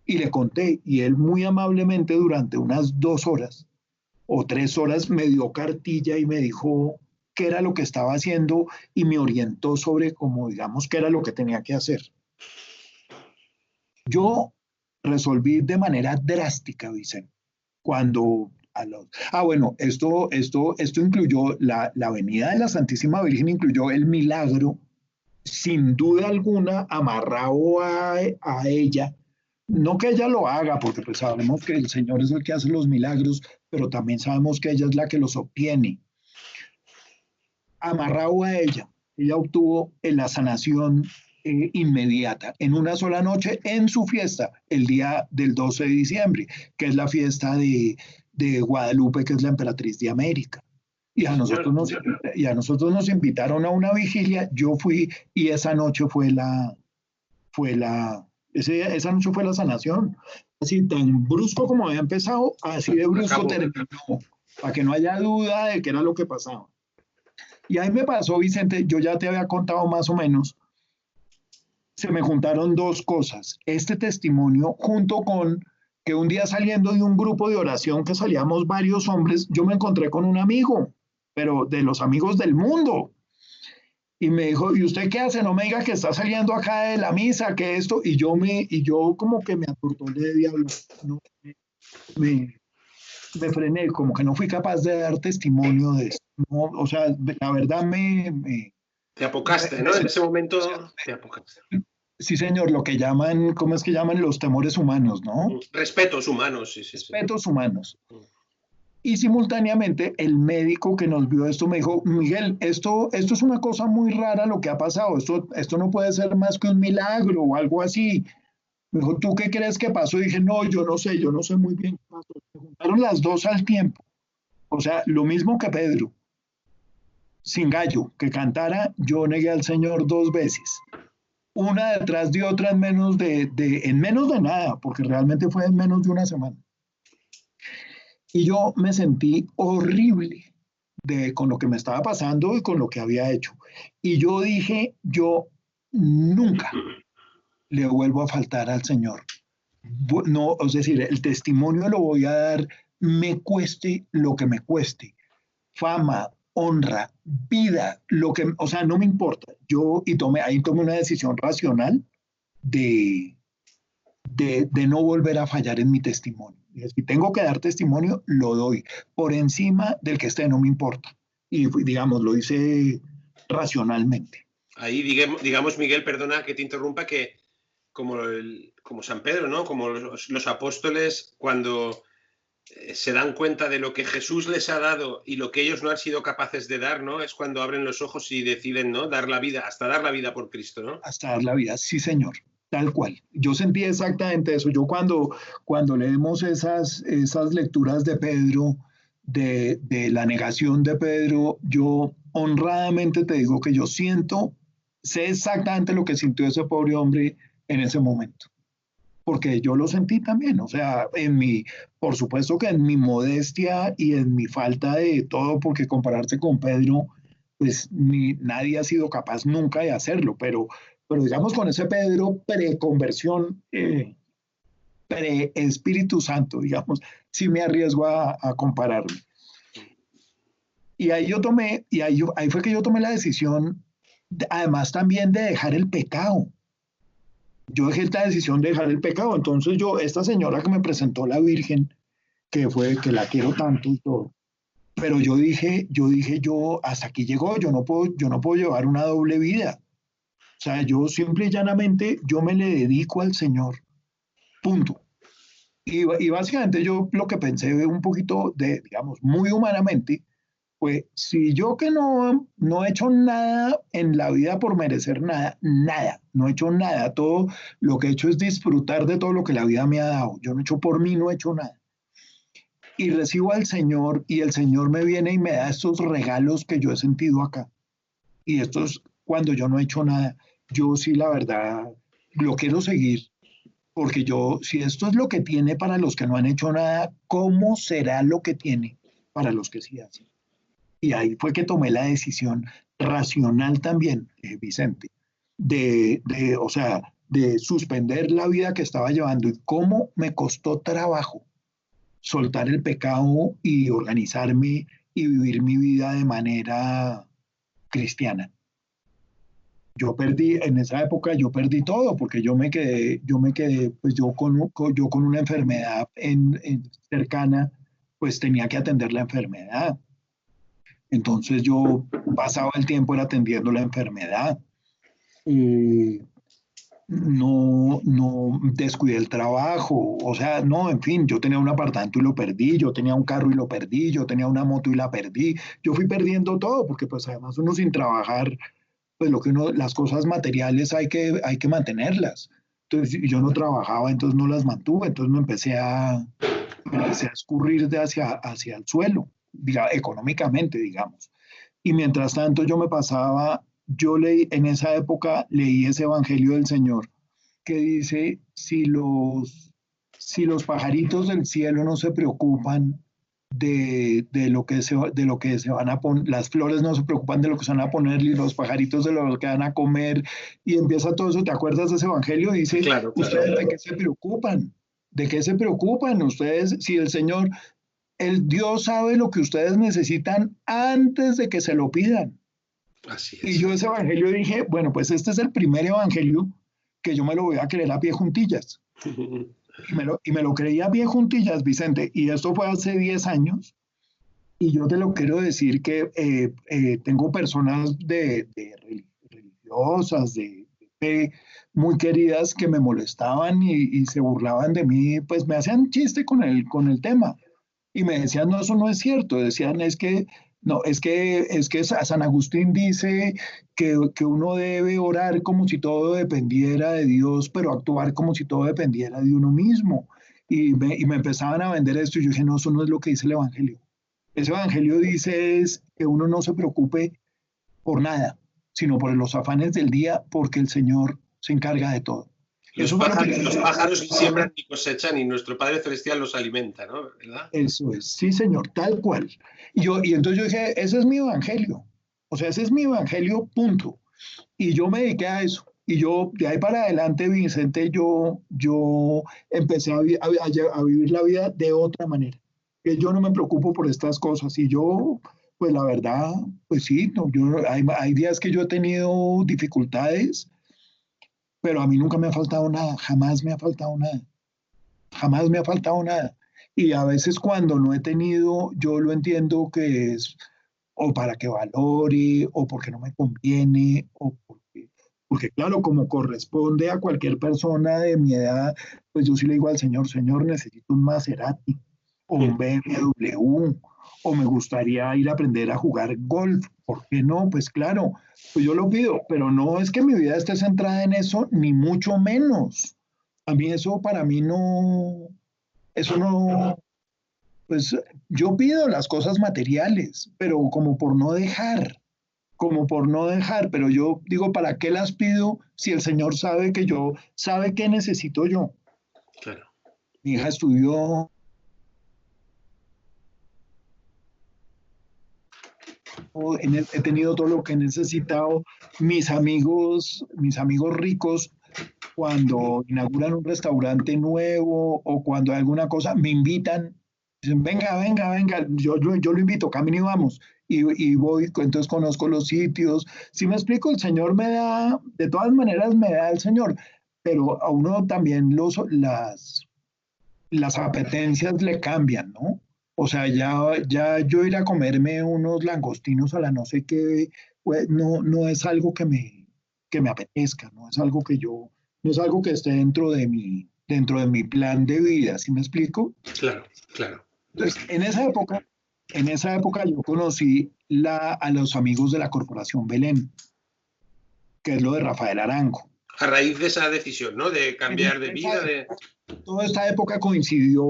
Y le conté, y él muy amablemente durante unas 2 horas o 3 horas me dio cartilla y me dijo qué era lo que estaba haciendo y me orientó sobre cómo, digamos, qué era lo que tenía que hacer. Yo resolví de manera drástica, Vicente, cuando bueno, esto incluyó la venida de la Santísima Virgen, incluyó el milagro, sin duda alguna, amarrado a ella. No que ella lo haga, porque pues sabemos que el Señor es el que hace los milagros, pero también sabemos que ella es la que los obtiene. Amarrado a ella, ella obtuvo la sanación inmediata, en una sola noche, en su fiesta, el día del 12 de diciembre, que es la fiesta de Guadalupe, que es la emperatriz de América. Y Sí, a, señor. nosotros nos, y a nosotros nos invitaron a una vigilia, yo fui y esa noche esa noche fue la sanación. Así tan brusco como había empezado, así de brusco Acabó. terminó, para que no haya duda de qué era lo que pasaba. Y ahí me pasó, Vicente, yo ya te había contado más o menos, se me juntaron dos cosas. Este testimonio junto con que un día saliendo de un grupo de oración que salíamos varios hombres, yo me encontré con un amigo, pero de los amigos del mundo. Y me dijo, ¿y usted qué hace? No me diga que está saliendo acá de la misa, que esto. Y yo como que me atortolé de diablo. No, me, me frené, como que no fui capaz de dar testimonio de esto. No, o sea, la verdad Te apocaste, ¿no? En ese o sea, momento te apocaste. sí, señor, lo que llaman, ¿cómo es que llaman los temores humanos, no? Respetos humanos, sí, sí, sí. Respetos humanos. Y simultáneamente el médico que nos vio esto me dijo, Miguel, esto es una cosa muy rara lo que ha pasado, esto no puede ser más que un milagro o algo así. Me dijo, ¿tú qué crees que pasó? Y dije, no, yo no sé muy bien qué pasó. Se juntaron las dos al tiempo. O sea, lo mismo que Pedro, sin gallo, que cantara, yo negué al Señor 2 veces. Una detrás de otra en menos de nada, porque realmente fue en menos de una semana. Y yo me sentí horrible con lo que me estaba pasando y con lo que había hecho. Y yo dije, yo nunca le vuelvo a faltar al Señor. No, es decir, el testimonio lo voy a dar, me cueste lo que me cueste. Fama, honra, vida, o sea, no me importa. Ahí tomé una decisión racional de, de no volver a fallar en mi testimonio. Si tengo que dar testimonio, lo doy. Por encima del que esté, no me importa. Y digamos, lo hice racionalmente. Ahí digamos, Miguel, perdona que te interrumpa, que como San Pedro, ¿no? Como los apóstoles, cuando se dan cuenta de lo que Jesús les ha dado y lo que ellos no han sido capaces de dar, ¿no? Es cuando abren los ojos y deciden, ¿no? Dar la vida, hasta dar la vida por Cristo, ¿no? Hasta dar la vida, sí, señor, tal cual. Yo sentí exactamente eso. Yo cuando leemos esas lecturas de Pedro, de la negación de Pedro, yo honradamente te digo que yo sé exactamente lo que sintió ese pobre hombre en ese momento, porque yo lo sentí también, o sea, por supuesto que en mi modestia y en mi falta de todo, porque compararse con Pedro, pues nadie ha sido capaz nunca de hacerlo, pero digamos con ese Pedro preconversión, pre-Espíritu Santo, digamos, sí me arriesgo a compararme. Y ahí fue que yo tomé la decisión, además también de dejar el pecado. Yo dejé esta decisión de dejar el pecado. Entonces esta señora que me presentó la Virgen, que la quiero tanto y todo, pero yo dije, yo hasta aquí llegó, yo no puedo llevar una doble vida. O sea, yo simple y llanamente, yo me le dedico al Señor, punto. Y básicamente yo lo que pensé un poquito digamos, muy humanamente, pues si yo que no he hecho nada en la vida por merecer nada, nada, no he hecho nada, todo lo que he hecho es disfrutar de todo lo que la vida me ha dado. Yo no he hecho por mí, no he hecho nada. Y recibo al Señor y el Señor me viene y me da estos regalos que yo he sentido acá. Y esto es cuando yo no he hecho nada. Yo sí, la verdad, lo quiero seguir, porque si esto es lo que tiene para los que no han hecho nada, ¿cómo será lo que tiene para los que sí hacen? Y ahí fue que tomé la decisión racional también, Vicente, o sea, de suspender la vida que estaba llevando y cómo me costó trabajo soltar el pecado y organizarme y vivir mi vida de manera cristiana. En esa época yo perdí todo porque yo me quedé, pues yo con una enfermedad cercana, pues tenía que atender la enfermedad. Entonces yo pasaba el tiempo atendiendo la enfermedad. No descuidé el trabajo, o sea, no, en fin, yo tenía un apartamento y lo perdí, yo tenía un carro y lo perdí, yo tenía una moto y la perdí, yo fui perdiendo todo, porque pues además uno sin trabajar, pues las cosas materiales hay que mantenerlas. Entonces yo no trabajaba, entonces no las mantuve, entonces me empecé a escurrir hacia el suelo, económicamente, digamos. Y mientras tanto en esa época leí ese Evangelio del Señor que dice, si los pajaritos del cielo no se preocupan de lo que se van a poner, las flores no se preocupan de lo que se van a poner y los pajaritos de lo que van a comer, y empieza todo eso, ¿te acuerdas de ese Evangelio? Dice, claro. ¿ustedes de qué se preocupan? ¿De qué se preocupan ustedes si el Dios sabe lo que ustedes necesitan antes de que se lo pidan? Así es. Y yo ese evangelio dije, bueno, pues este es el primer evangelio que yo me lo voy a creer a pie juntillas. Y me lo creí a pie juntillas, Vicente. Y esto fue hace 10 años. Y yo te lo quiero decir que tengo personas religiosas, de fe, muy queridas que me molestaban y se burlaban de mí, pues me hacían chiste con el tema. Y me decían, no, eso no es cierto. Decían, no, es que San Agustín dice que uno debe orar como si todo dependiera de Dios, pero actuar como si todo dependiera de uno mismo. Y me empezaban a vender esto y yo dije, no, eso no es lo que dice el Evangelio. Ese Evangelio dice es que uno no se preocupe por nada, sino por los afanes del día, porque el Señor se encarga de todo. Los pájaros ni siembran ni cosechan y nuestro Padre Celestial los alimenta, ¿no? ¿Verdad? Eso es, sí, señor, tal cual. Y entonces yo dije, ese es mi evangelio. O sea, ese es mi evangelio, punto. Y yo me dediqué a eso. Y yo, de ahí para adelante, Vicente, yo empecé a vivir la vida de otra manera. Que yo no me preocupo por estas cosas. Y yo, pues la verdad, pues sí, no, hay días que yo he tenido dificultades, pero a mí nunca me ha faltado nada, jamás me ha faltado nada. Jamás me ha faltado nada. Y a veces cuando no he tenido, yo lo entiendo que es o para que valore, o porque no me conviene, porque claro, como corresponde a cualquier persona de mi edad, pues yo sí le digo al Señor, Señor, necesito un Maserati, o un BMW, o me gustaría ir a aprender a jugar golf. ¿Por qué no? Pues claro, pues yo lo pido, pero no es que mi vida esté centrada en eso, ni mucho menos. A mí eso, para mí no, eso no, pues yo pido las cosas materiales, pero como por no dejar, pero yo digo, ¿para qué las pido si el Señor sabe que yo, sabe qué necesito yo? Claro. Mi hija estudió, he tenido todo lo que he necesitado. Mis amigos ricos, cuando inauguran un restaurante nuevo o cuando hay alguna cosa, me invitan, dicen, venga, venga, venga, yo lo invito, camino y vamos. Y voy, entonces conozco los sitios. Si me explico, el Señor me da, de todas maneras me da el Señor, pero a uno también las apetencias le cambian, ¿no? O sea, ya yo ir a comerme unos langostinos a la no sé qué, pues, no, no es algo que me apetezca, no es algo que yo, no es algo que esté dentro de mi plan de vida, ¿sí me explico? Claro, claro. Entonces, en esa época yo conocí a los amigos de la Corporación Belén, que es lo de Rafael Arango. A raíz de esa decisión, ¿no? De En cambiar de esa, vida, de... toda esta época coincidió,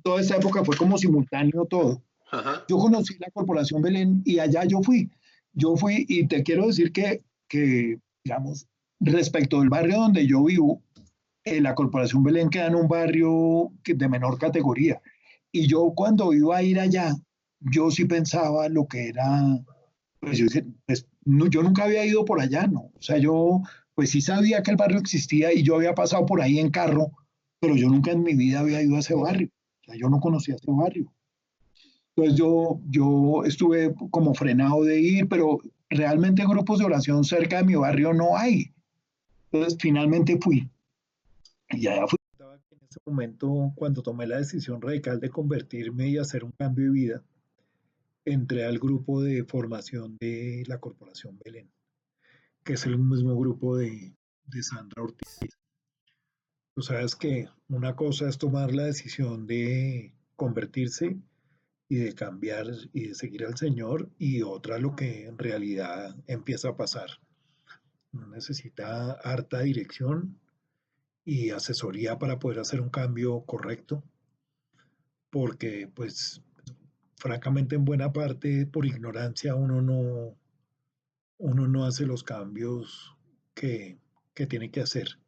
toda esta época fue como simultáneo todo. Ajá. Yo conocí la Corporación Belén y allá yo fui. Yo fui y te quiero decir que digamos, respecto del barrio donde yo vivo, la Corporación Belén queda en un barrio de menor categoría. Y yo cuando iba a ir allá, yo sí pensaba lo que era, pues yo, pues, no, yo nunca había ido por allá, ¿no? O sea, yo pues sí sabía que el barrio existía y yo había pasado por ahí en carro, pero yo nunca en mi vida había ido a ese barrio. O sea, yo no conocía ese barrio. Entonces yo estuve como frenado de ir, pero realmente grupos de oración cerca de mi barrio no hay. Entonces finalmente fui y allá fui. En ese momento, cuando tomé la decisión radical de convertirme y hacer un cambio de vida, entré al grupo de formación de la Corporación Belén, que es el mismo grupo de Sandra Ortiz. Tú sabes que una cosa es tomar la decisión de convertirse y de cambiar y de seguir al Señor, y otra lo que en realidad empieza a pasar. Uno necesita harta dirección y asesoría para poder hacer un cambio correcto, porque pues francamente en buena parte por ignorancia uno no hace los cambios que, que tiene que hacer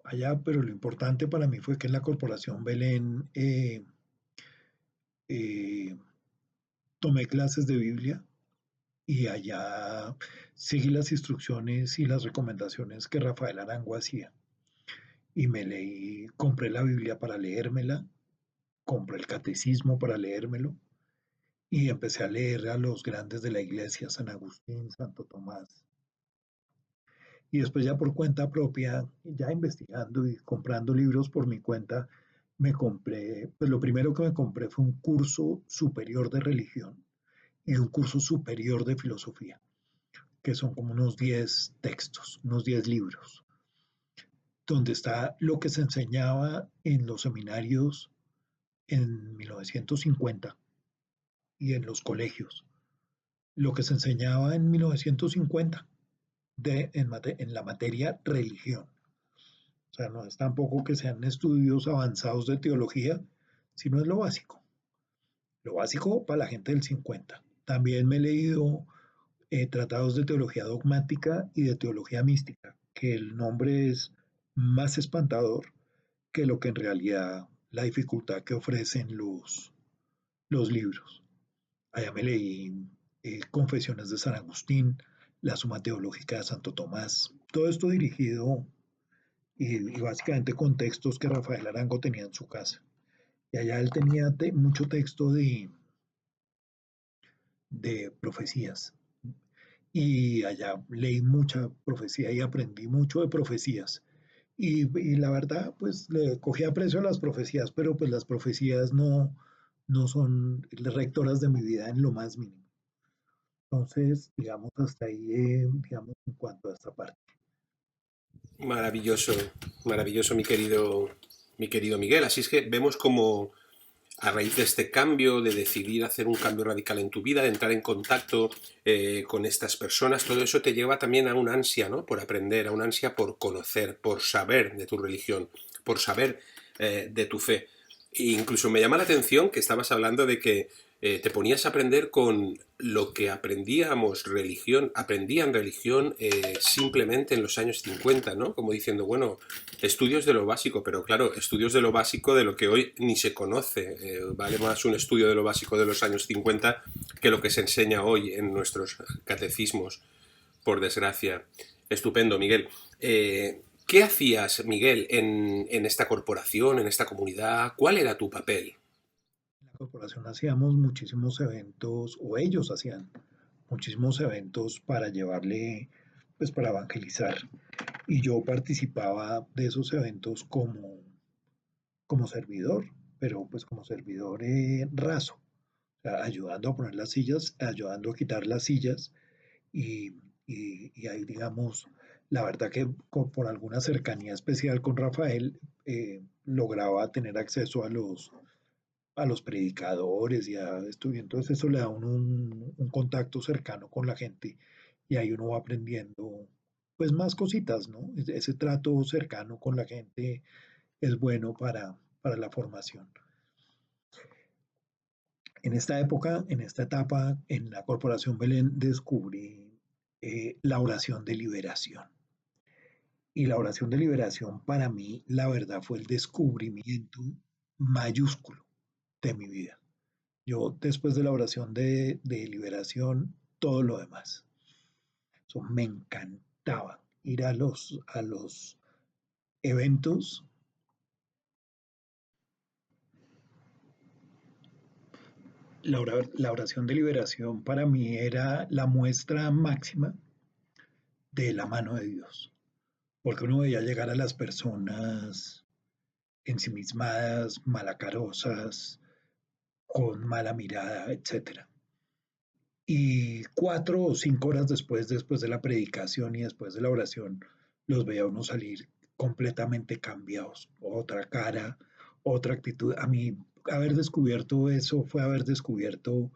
allá, pero lo importante para mí fue que en la Corporación Belén eh, tomé clases de Biblia y allá seguí las instrucciones y las recomendaciones que Rafael Arango hacía. Y me leí, compré la Biblia para leérmela, compré el catecismo para leérmelo y empecé a leer a los grandes de la iglesia, San Agustín, Santo Tomás. Y después ya por cuenta propia, ya investigando y comprando libros por mi cuenta, me compré, pues lo primero que me compré fue un curso superior de religión y un curso superior de filosofía, que son como unos 10 textos, unos 10 libros, donde está lo que se enseñaba en los seminarios en 1950 y en los colegios, lo que se enseñaba en 1950 en la materia religión. O sea, no es tampoco que sean estudios avanzados de teología, sino es lo básico para la gente del 50. También me he leído tratados de teología dogmática y de teología mística, que el nombre es más espantador que lo que en realidad la dificultad que ofrecen los libros. Allá me leí Confesiones de San Agustín, la Suma Teológica de Santo Tomás, todo esto dirigido y básicamente con textos que Rafael Arango tenía en su casa. Y allá él tenía mucho texto de profecías. Y allá leí mucha profecía y aprendí mucho de profecías. Y la verdad, pues le cogí aprecio a las profecías, pero pues las profecías no son rectoras de mi vida en lo más mínimo. Entonces, digamos, hasta ahí, digamos, en cuanto a esta parte. Maravilloso, maravilloso, mi querido Miguel. Así es que vemos como a raíz de este cambio, de decidir hacer un cambio radical en tu vida, de entrar en contacto con estas personas, todo eso te lleva también a una ansia, ¿no? Por aprender, a una ansia por conocer, por saber de tu religión, por saber de tu fe. E incluso me llama la atención que estabas hablando de que te ponías a aprender con lo que aprendían religión simplemente en los años 50, ¿no? Como diciendo, bueno, estudios de lo básico, pero claro, estudios de lo básico de lo que hoy ni se conoce. Vale más un estudio de lo básico de los años 50 que lo que se enseña hoy en nuestros catecismos, por desgracia. Estupendo, Miguel. ¿Qué hacías, Miguel, en esta corporación, en esta comunidad? ¿Cuál era tu papel? En la corporación hacíamos muchísimos eventos, o ellos hacían muchísimos eventos para llevarle, pues para evangelizar. Y yo participaba de esos eventos como servidor, pero pues como servidor raso, o sea, ayudando a poner las sillas, ayudando a quitar las sillas y, y ahí digamos, la verdad que por alguna cercanía especial con Rafael lograba tener acceso a los predicadores y a esto, y entonces eso le da a uno un contacto cercano con la gente y ahí uno va aprendiendo pues más cositas, ¿no? Ese trato cercano con la gente es bueno para la formación. En esta época, en esta etapa, en la Corporación Belén descubrí la oración de liberación. Y la oración de liberación para mí, la verdad, fue el descubrimiento mayúsculo de mi vida. Yo, después de la oración de liberación, todo lo demás. Eso me encantaba ir a los eventos. La oración de liberación para mí era la muestra máxima de la mano de Dios, porque uno veía llegar a las personas ensimismadas, malacarosas, con mala mirada, etcétera. Y 4 o 5 horas después de la predicación y después de la oración, los veía uno salir completamente cambiados, otra cara, otra actitud. A mí haber descubierto eso fue haber descubierto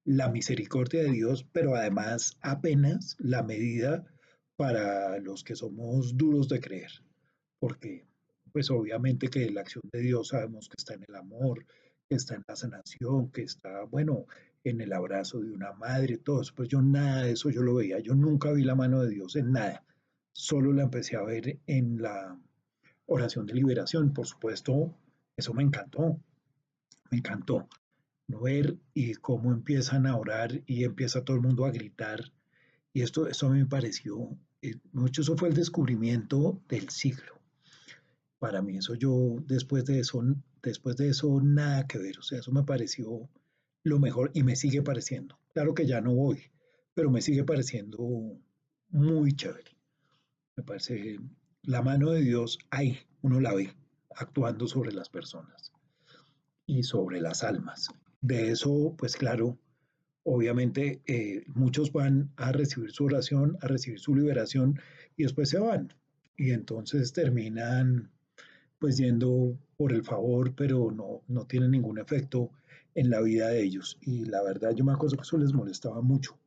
la misericordia de Dios, pero además apenas la medida para los que somos duros de creer, porque pues obviamente que la acción de Dios sabemos que está en el amor, que está en la sanación, que está, bueno, en el abrazo de una madre, todo eso, pues yo nada de eso yo lo veía, yo nunca vi la mano de Dios en nada, solo la empecé a ver en la oración de liberación, por supuesto, eso me encantó, no ver y cómo empiezan a orar y empieza todo el mundo a gritar, y esto a mí me pareció, mucho eso fue el descubrimiento del siglo. Para mí eso yo, después de eso nada que ver, o sea, eso me pareció lo mejor y me sigue pareciendo. Claro que ya no voy, pero me sigue pareciendo muy chévere. Me parece la mano de Dios ahí, uno la ve actuando sobre las personas y sobre las almas. De eso, pues claro, obviamente muchos van a recibir su oración, a recibir su liberación y después se van. Y entonces terminan pues yendo por el favor, pero no tiene ningún efecto en la vida de ellos. Y la verdad yo me acuerdo que eso les molestaba mucho.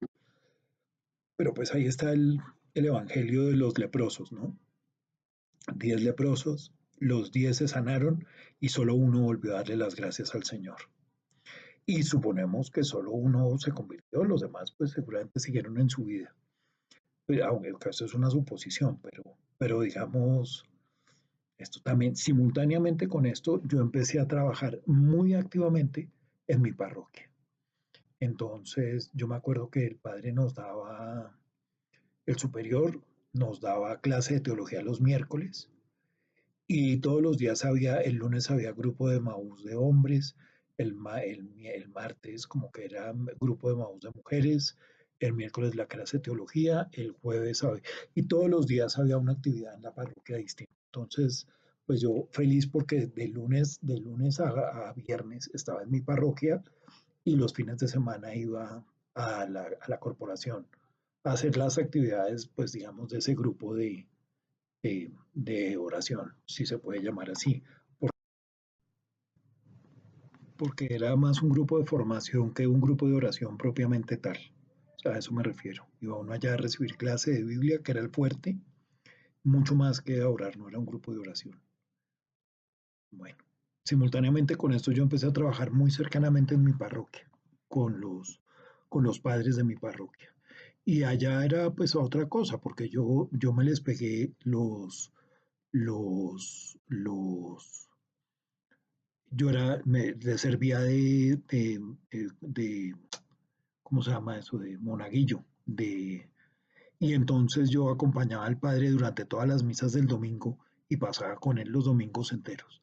Pero pues ahí está el evangelio de los leprosos, ¿no? 10 leprosos, los 10 se sanaron y solo uno volvió a darle las gracias al Señor. Y suponemos que solo uno se convirtió, los demás pues seguramente siguieron en su vida. Aunque esto es una suposición, pero digamos, esto también, simultáneamente con esto, yo empecé a trabajar muy activamente en mi parroquia. Entonces, yo me acuerdo que el padre nos daba, el superior nos daba clase de teología los miércoles y todos los días había, el lunes había grupo de Maús de hombres, el martes como que era grupo de Maús de mujeres, el miércoles la clase de teología, el jueves había, y todos los días había una actividad en la parroquia distinta. Entonces, pues yo feliz porque de lunes a viernes estaba en mi parroquia y los fines de semana iba a la corporación a hacer las actividades, pues digamos, de ese grupo de oración, si se puede llamar así. porque era más un grupo de formación que un grupo de oración propiamente tal. O sea, a eso me refiero. Iba uno allá a recibir clase de Biblia, que era el fuerte, mucho más que a orar, no era un grupo de oración. Bueno, simultáneamente con esto yo empecé a trabajar muy cercanamente en mi parroquia, con con los padres de mi parroquia. Y allá era pues otra cosa, porque yo me les pegué los, yo era, les servía de, ¿cómo se llama eso? De monaguillo, y entonces yo acompañaba al padre durante todas las misas del domingo y pasaba con él los domingos enteros,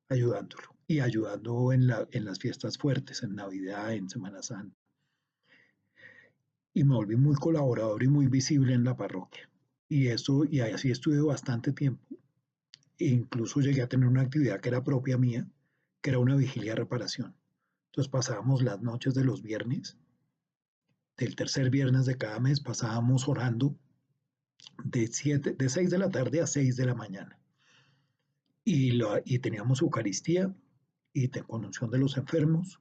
ayudándolo y ayudando en las fiestas fuertes, en Navidad, en Semana Santa. Y me volví muy colaborador y muy visible en la parroquia. Y así estuve bastante tiempo. E incluso llegué a tener una actividad que era propia mía, que era una vigilia de reparación. Entonces pasábamos las noches de los viernes, del tercer viernes de cada mes, pasábamos orando de 6 de la tarde a 6 de la mañana. Y teníamos Eucaristía y con unción de los enfermos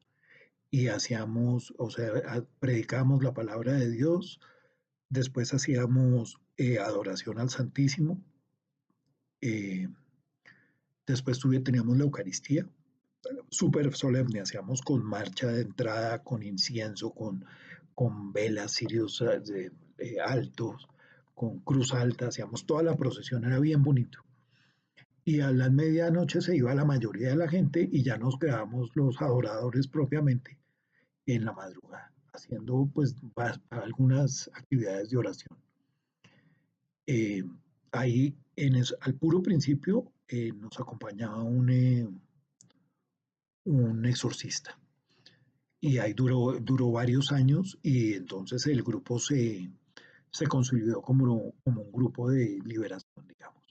y hacíamos, o sea, predicábamos la palabra de Dios, después hacíamos adoración al Santísimo, eh, después teníamos la Eucaristía, súper solemne, hacíamos con marcha de entrada, con incienso, con velas, cirios altos, con cruz alta, hacíamos toda la procesión, era bien bonito. Y a la medianoche se iba la mayoría de la gente y ya nos quedábamos los adoradores propiamente en la madrugada, haciendo pues algunas actividades de oración. Eh, Ahí al puro principio nos acompañaba un exorcista y ahí duró varios años y entonces el grupo se consolidó como un grupo de liberación, digamos.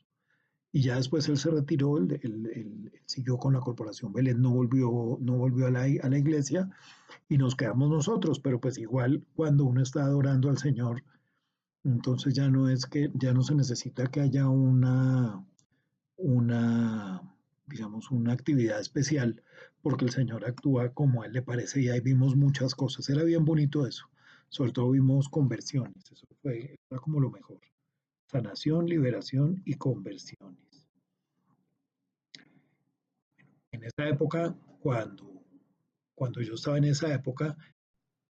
Y ya después él se retiró, él siguió con la Corporación Belén, no volvió a la iglesia y nos quedamos nosotros, pero pues igual cuando uno está adorando al Señor, entonces ya no se necesita que haya una, digamos, una actividad especial, porque el Señor actúa como a Él le parece y ahí vimos muchas cosas. Era bien bonito eso. Sobre todo vimos conversiones, era como lo mejor. Sanación, liberación y conversiones. En esa época, cuando yo estaba en esa época,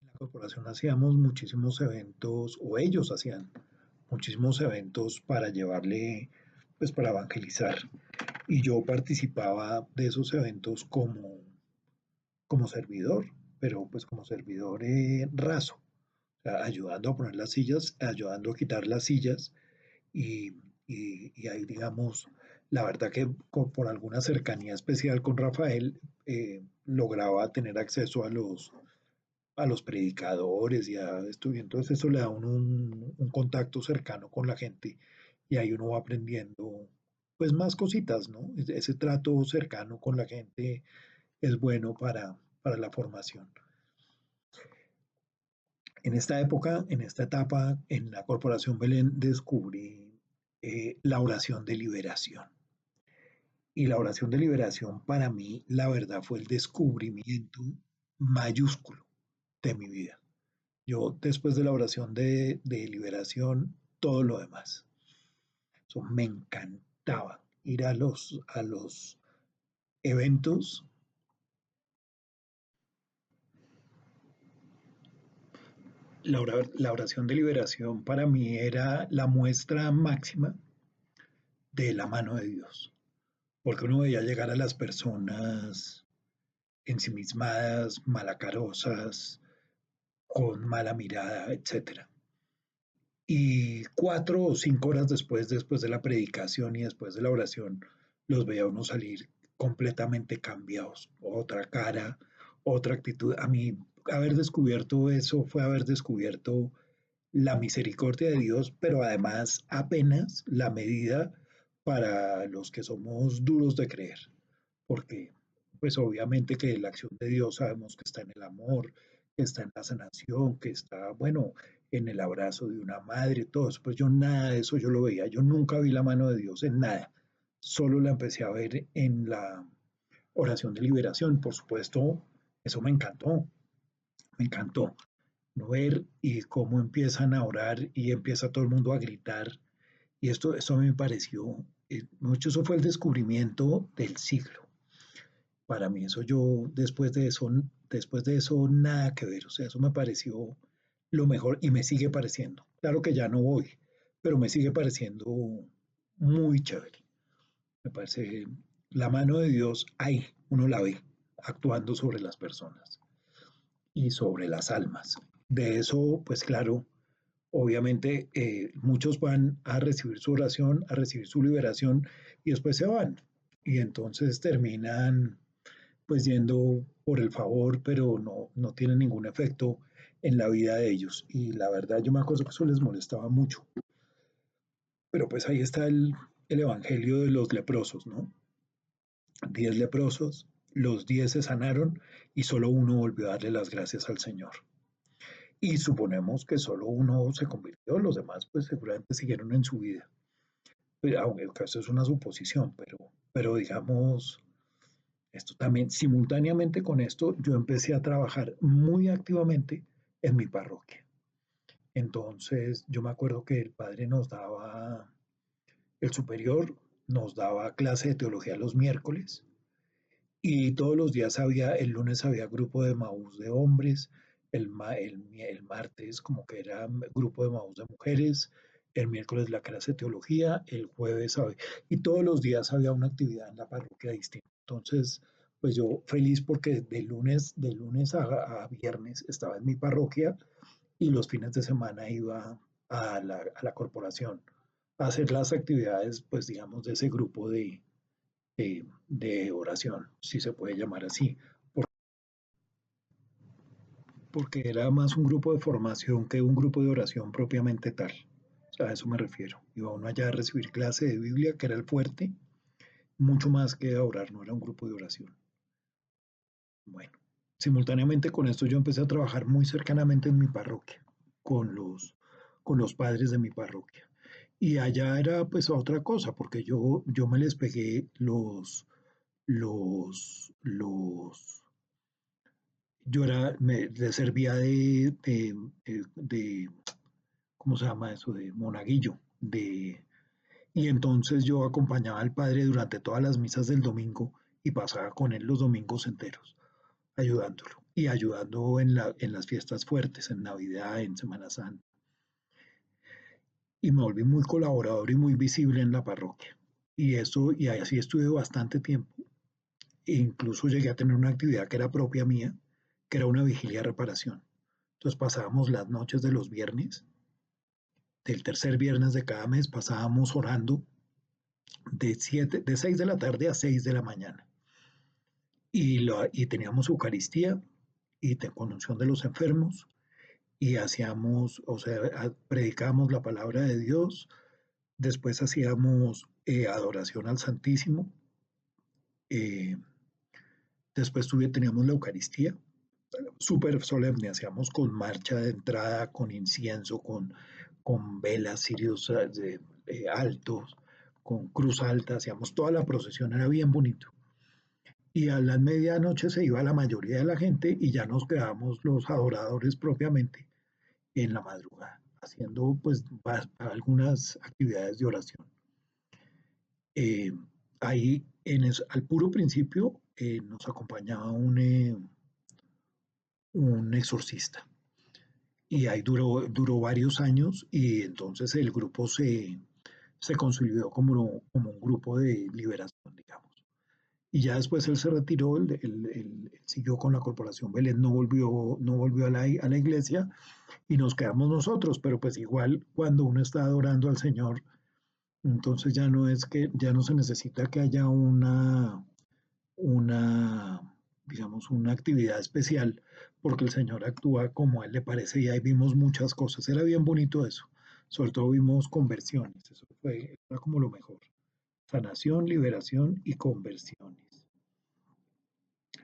en la corporación hacíamos muchísimos eventos, o ellos hacían muchísimos eventos para llevarle, pues para evangelizar. Y yo participaba de esos eventos como servidor, pero pues como servidor raso, o sea, ayudando a poner las sillas, ayudando a quitar las sillas y, y ahí digamos, la verdad que por alguna cercanía especial con Rafael lograba tener acceso a los predicadores y a esto, y entonces eso le da un contacto cercano con la gente y ahí uno va aprendiendo pues más cositas, ¿no? Ese trato cercano con la gente es bueno para la formación. En esta época, en esta etapa, en la Corporación Belén descubrí la oración de liberación. Y la oración de liberación para mí, la verdad, fue el descubrimiento mayúsculo de mi vida. Yo, después de la oración de liberación, todo lo demás. Eso me encantaba ir a los eventos. La oración de liberación para mí era la muestra máxima de la mano de Dios, porque uno veía llegar a las personas ensimismadas, malacarosas, con mala mirada, etcétera. Y 4 o 5 horas después de la predicación y después de la oración, los veía uno salir completamente cambiados, otra cara, otra actitud. A mí, haber descubierto eso fue haber descubierto la misericordia de Dios, pero además apenas la medida para los que somos duros de creer, porque pues obviamente que la acción de Dios sabemos que está en el amor, que está en la sanación, que está, bueno, en el abrazo de una madre, todo eso. Pues yo nada de eso yo lo veía, yo nunca vi la mano de Dios en nada, solo la empecé a ver oración de liberación. Por supuesto, eso me encantó no ver y cómo empiezan a orar y empieza todo el mundo a gritar. Y esto me pareció, mucho eso fue el descubrimiento del siglo. Para mí eso yo, después de eso nada que ver, o sea, eso me pareció lo mejor y me sigue pareciendo. Claro que ya no voy, pero me sigue pareciendo muy chévere. Me parece la mano de Dios ahí, uno la ve, actuando sobre las personas y sobre las almas. De eso, pues claro, obviamente muchos van a recibir su oración, a recibir su liberación y después se van. Y entonces terminan pues yendo por el favor, pero no tienen ningún efecto en la vida de ellos. Y la verdad yo me acuerdo que eso les molestaba mucho. Pero pues ahí está el evangelio de los leprosos, ¿no? 10 leprosos, los 10 se sanaron y solo uno volvió a darle las gracias al Señor. Y suponemos que solo uno se convirtió, los demás pues seguramente siguieron en su vida. Aunque eso es una suposición, pero digamos, esto también, simultáneamente con esto, yo empecé a trabajar muy activamente en mi parroquia. Entonces, yo me acuerdo que el padre nos daba, el superior nos daba clase de teología los miércoles y todos los días había, el lunes había grupo de Maús de hombres, el martes como que era grupo de Maús de mujeres, el miércoles la clase de teología, el jueves había, y todos los días había una actividad en la parroquia distinta. Entonces, pues yo feliz porque de lunes a viernes estaba en mi parroquia y los fines de semana iba a la corporación a hacer las actividades, pues digamos, de ese grupo de oración, si se puede llamar así, porque era más un grupo de formación que un grupo de oración propiamente tal. A eso me refiero. Iba uno allá a recibir clase de Biblia, que era el fuerte, mucho más que a orar, no era un grupo de oración. Bueno, simultáneamente con esto yo empecé a trabajar muy cercanamente en mi parroquia, con los padres de mi parroquia. Y allá era pues otra cosa, porque yo me les pegué los yo le servía de, ¿cómo se llama eso? De monaguillo. Y entonces yo acompañaba al padre durante todas las misas del domingo y pasaba con él los domingos enteros, ayudándolo. Y ayudando en las fiestas fuertes, en Navidad, en Semana Santa. Y me volví muy colaborador y muy visible en la parroquia. Y así estuve bastante tiempo. E incluso llegué a tener una actividad que era propia mía, que era una vigilia de reparación. Entonces pasábamos las noches de los viernes, del tercer viernes de cada mes, pasábamos orando de 6 de la tarde a 6 de la mañana. Y teníamos Eucaristía y con unción de los enfermos y hacíamos, o sea, predicábamos la palabra de Dios, después hacíamos adoración al Santísimo, eh, después teníamos la Eucaristía, súper solemne, hacíamos con marcha de entrada, con incienso, con velas, cirios altos, con cruz alta, hacíamos toda la procesión, era bien bonito. Y a la medianoche se iba la mayoría de la gente y ya nos quedábamos los adoradores propiamente en la madrugada, haciendo pues algunas actividades de oración. Eh, Ahí al puro principio nos acompañaba un exorcista y ahí duró varios años y entonces el grupo se consolidó como un grupo de liberación, digamos. Y ya después él se retiró, él siguió con la Corporación Belén, no volvió a la iglesia y nos quedamos nosotros, pero pues igual cuando uno está adorando al Señor, entonces ya no se necesita que haya una, digamos, una actividad especial, porque el Señor actúa como a Él le parece y ahí vimos muchas cosas. Era bien bonito eso. Sobre todo vimos conversiones, era como lo mejor. Sanación, liberación y conversiones.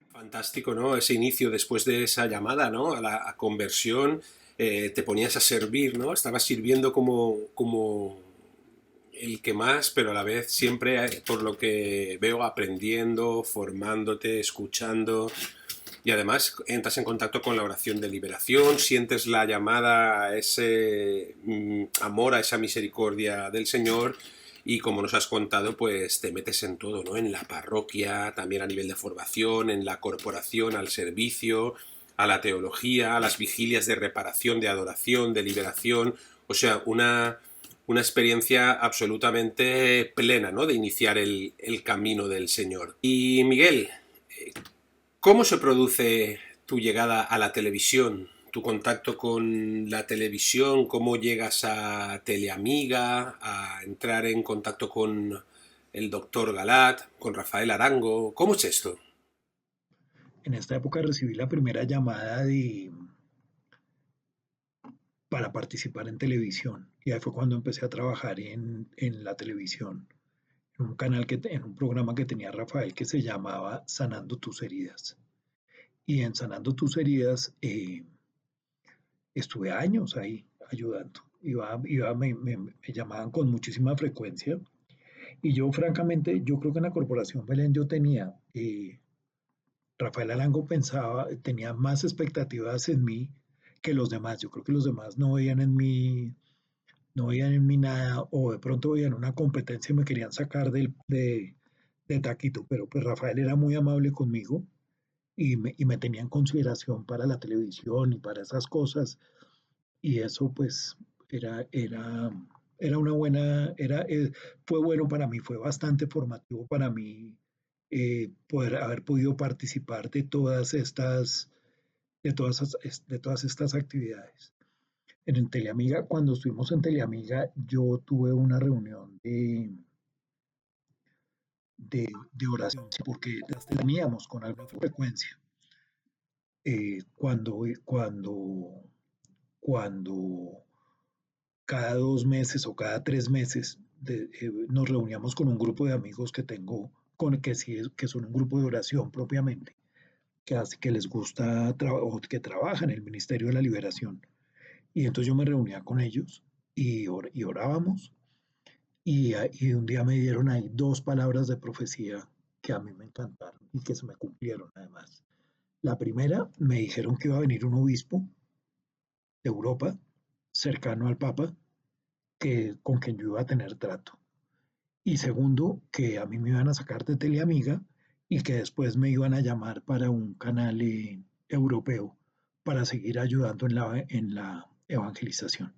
Fantástico, ¿no? Ese inicio después de esa llamada, ¿no? A conversión, te ponías a servir, ¿no? Estabas sirviendo como el que más, pero a la vez siempre, por lo que veo, aprendiendo, formándote, escuchando. Y además entras en contacto con la oración de liberación, sientes la llamada a ese amor, a esa misericordia del Señor y como nos has contado, pues te metes en todo, ¿no? En la parroquia, también a nivel de formación, en la corporación, al servicio, a la teología, a las vigilias de reparación, de adoración, de liberación. O sea, una experiencia absolutamente plena, ¿no? De iniciar el camino del Señor. Y Miguel, ¿cómo se produce tu llegada a la televisión? ¿Tu contacto con la televisión? ¿Cómo llegas a Teleamiga? ¿A entrar en contacto con el doctor Galat? ¿Con Rafael Arango? ¿Cómo es esto? En esta época recibí la primera llamada para participar en televisión. Y ahí fue cuando empecé a trabajar en la televisión, en un en un programa que tenía Rafael que se llamaba Sanando tus heridas. Y en Sanando tus heridas estuve años ahí ayudando. Me llamaban con muchísima frecuencia. Y yo, francamente, yo creo que en la Corporación Belén yo tenía, Rafael Arango pensaba, tenía más expectativas en mí que los demás. Yo creo que los demás no veían en mí nada, o de pronto veían una competencia y me querían sacar de taquito, pero pues Rafael era muy amable conmigo y me tenía en consideración para la televisión y para esas cosas, y eso pues era, era, era una buena, fue bueno para mí, fue bastante formativo para mí poder haber podido participar de todas estas actividades. En Teleamiga, cuando estuvimos en Teleamiga, yo tuve una reunión de oración, sí, porque las teníamos con alguna frecuencia. Eh, cuando, cuando, cuando cada 2 meses o cada 3 meses nos reuníamos con un grupo de amigos que tengo, que son un grupo de oración propiamente, que les gusta o que trabajan en el Ministerio de la Liberación. Y entonces yo me reunía con ellos y orábamos. Y un día me dieron ahí 2 palabras de profecía que a mí me encantaron y que se me cumplieron además. La primera, me dijeron que iba a venir un obispo de Europa, cercano al Papa, con quien yo iba a tener trato. Y segundo, que a mí me iban a sacar de Teleamiga y que después me iban a llamar para un canal europeo para seguir ayudando en la evangelización.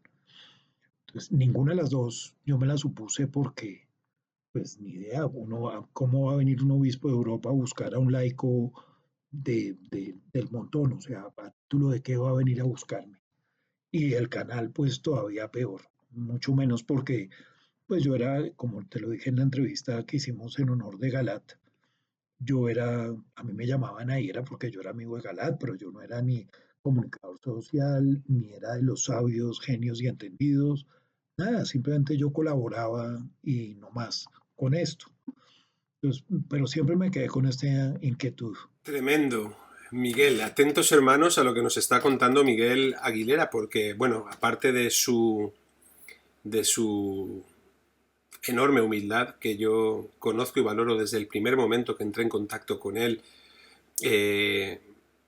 Entonces, ninguna de las dos yo me la supuse porque pues ni idea, ¿cómo va a venir un obispo de Europa a buscar a un laico del montón? O sea, ¿a título de qué va a venir a buscarme? Y el canal, pues todavía peor, mucho menos porque, pues yo era, como te lo dije en la entrevista que hicimos en honor de Galat, a mí me llamaban ahí, era porque yo era amigo de Galat, pero yo no era ni comunicador social, ni era de los sabios, genios y entendidos, nada, simplemente yo colaboraba y no más con esto. Entonces, pero siempre me quedé con esta inquietud. Tremendo. Miguel, atentos hermanos a lo que nos está contando Miguel Aguilera, porque, bueno, aparte de su enorme humildad que yo conozco y valoro desde el primer momento que entré en contacto con él, eh,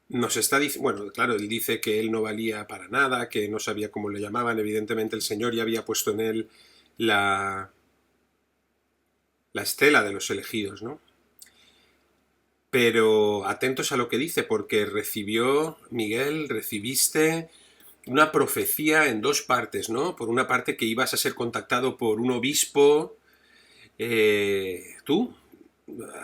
nos está diciendo, bueno, claro, él dice que él no valía para nada, que no sabía cómo le llamaban, evidentemente el Señor ya había puesto en él la estela de los elegidos, ¿no? Pero atentos a lo que dice, porque Miguel, recibiste una profecía en dos partes, ¿no? Por una parte que ibas a ser contactado por un obispo, tú,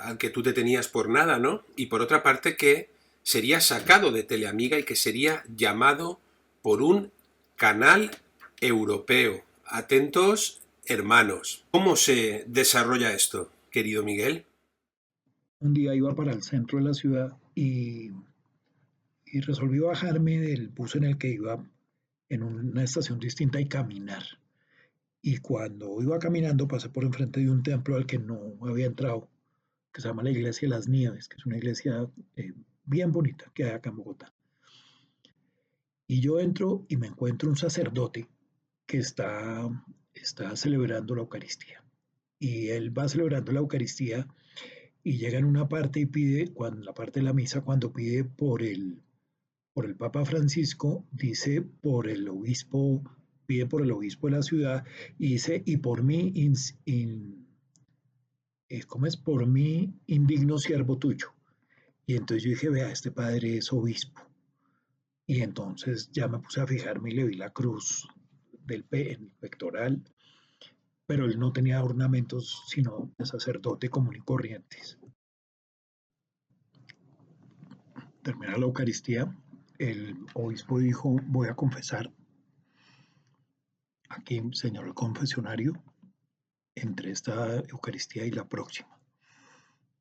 al que tú te tenías por nada, ¿no? Y por otra parte que sería sacado de Teleamiga y que sería llamado por un canal europeo. Atentos, hermanos. ¿Cómo se desarrolla esto, querido Miguel? Un día iba para el centro de la ciudad y resolví bajarme del bus en el que iba en una estación distinta y caminar. Y cuando iba caminando pasé por enfrente de un templo al que no había entrado, que se llama la Iglesia de las Nieves, que es una iglesia bien bonita que hay acá en Bogotá. Y yo entro y me encuentro un sacerdote que está está celebrando la Eucaristía. Y él va celebrando la Eucaristía y llega en una parte y pide, cuando la parte de la misa, cuando pide por el Papa Francisco, dice por el obispo, pide por el obispo de la ciudad y dice, y por mí, ¿cómo es? Por mí, indigno siervo tuyo. Y entonces yo dije, vea, este padre es obispo. Y entonces ya me puse a fijarme y le vi la cruz en el pectoral, pero él no tenía ornamentos sino de sacerdote común y corrientes. Termina la Eucaristía, el obispo dijo, voy a confesar aquí, señor el confesionario, entre esta Eucaristía y la próxima.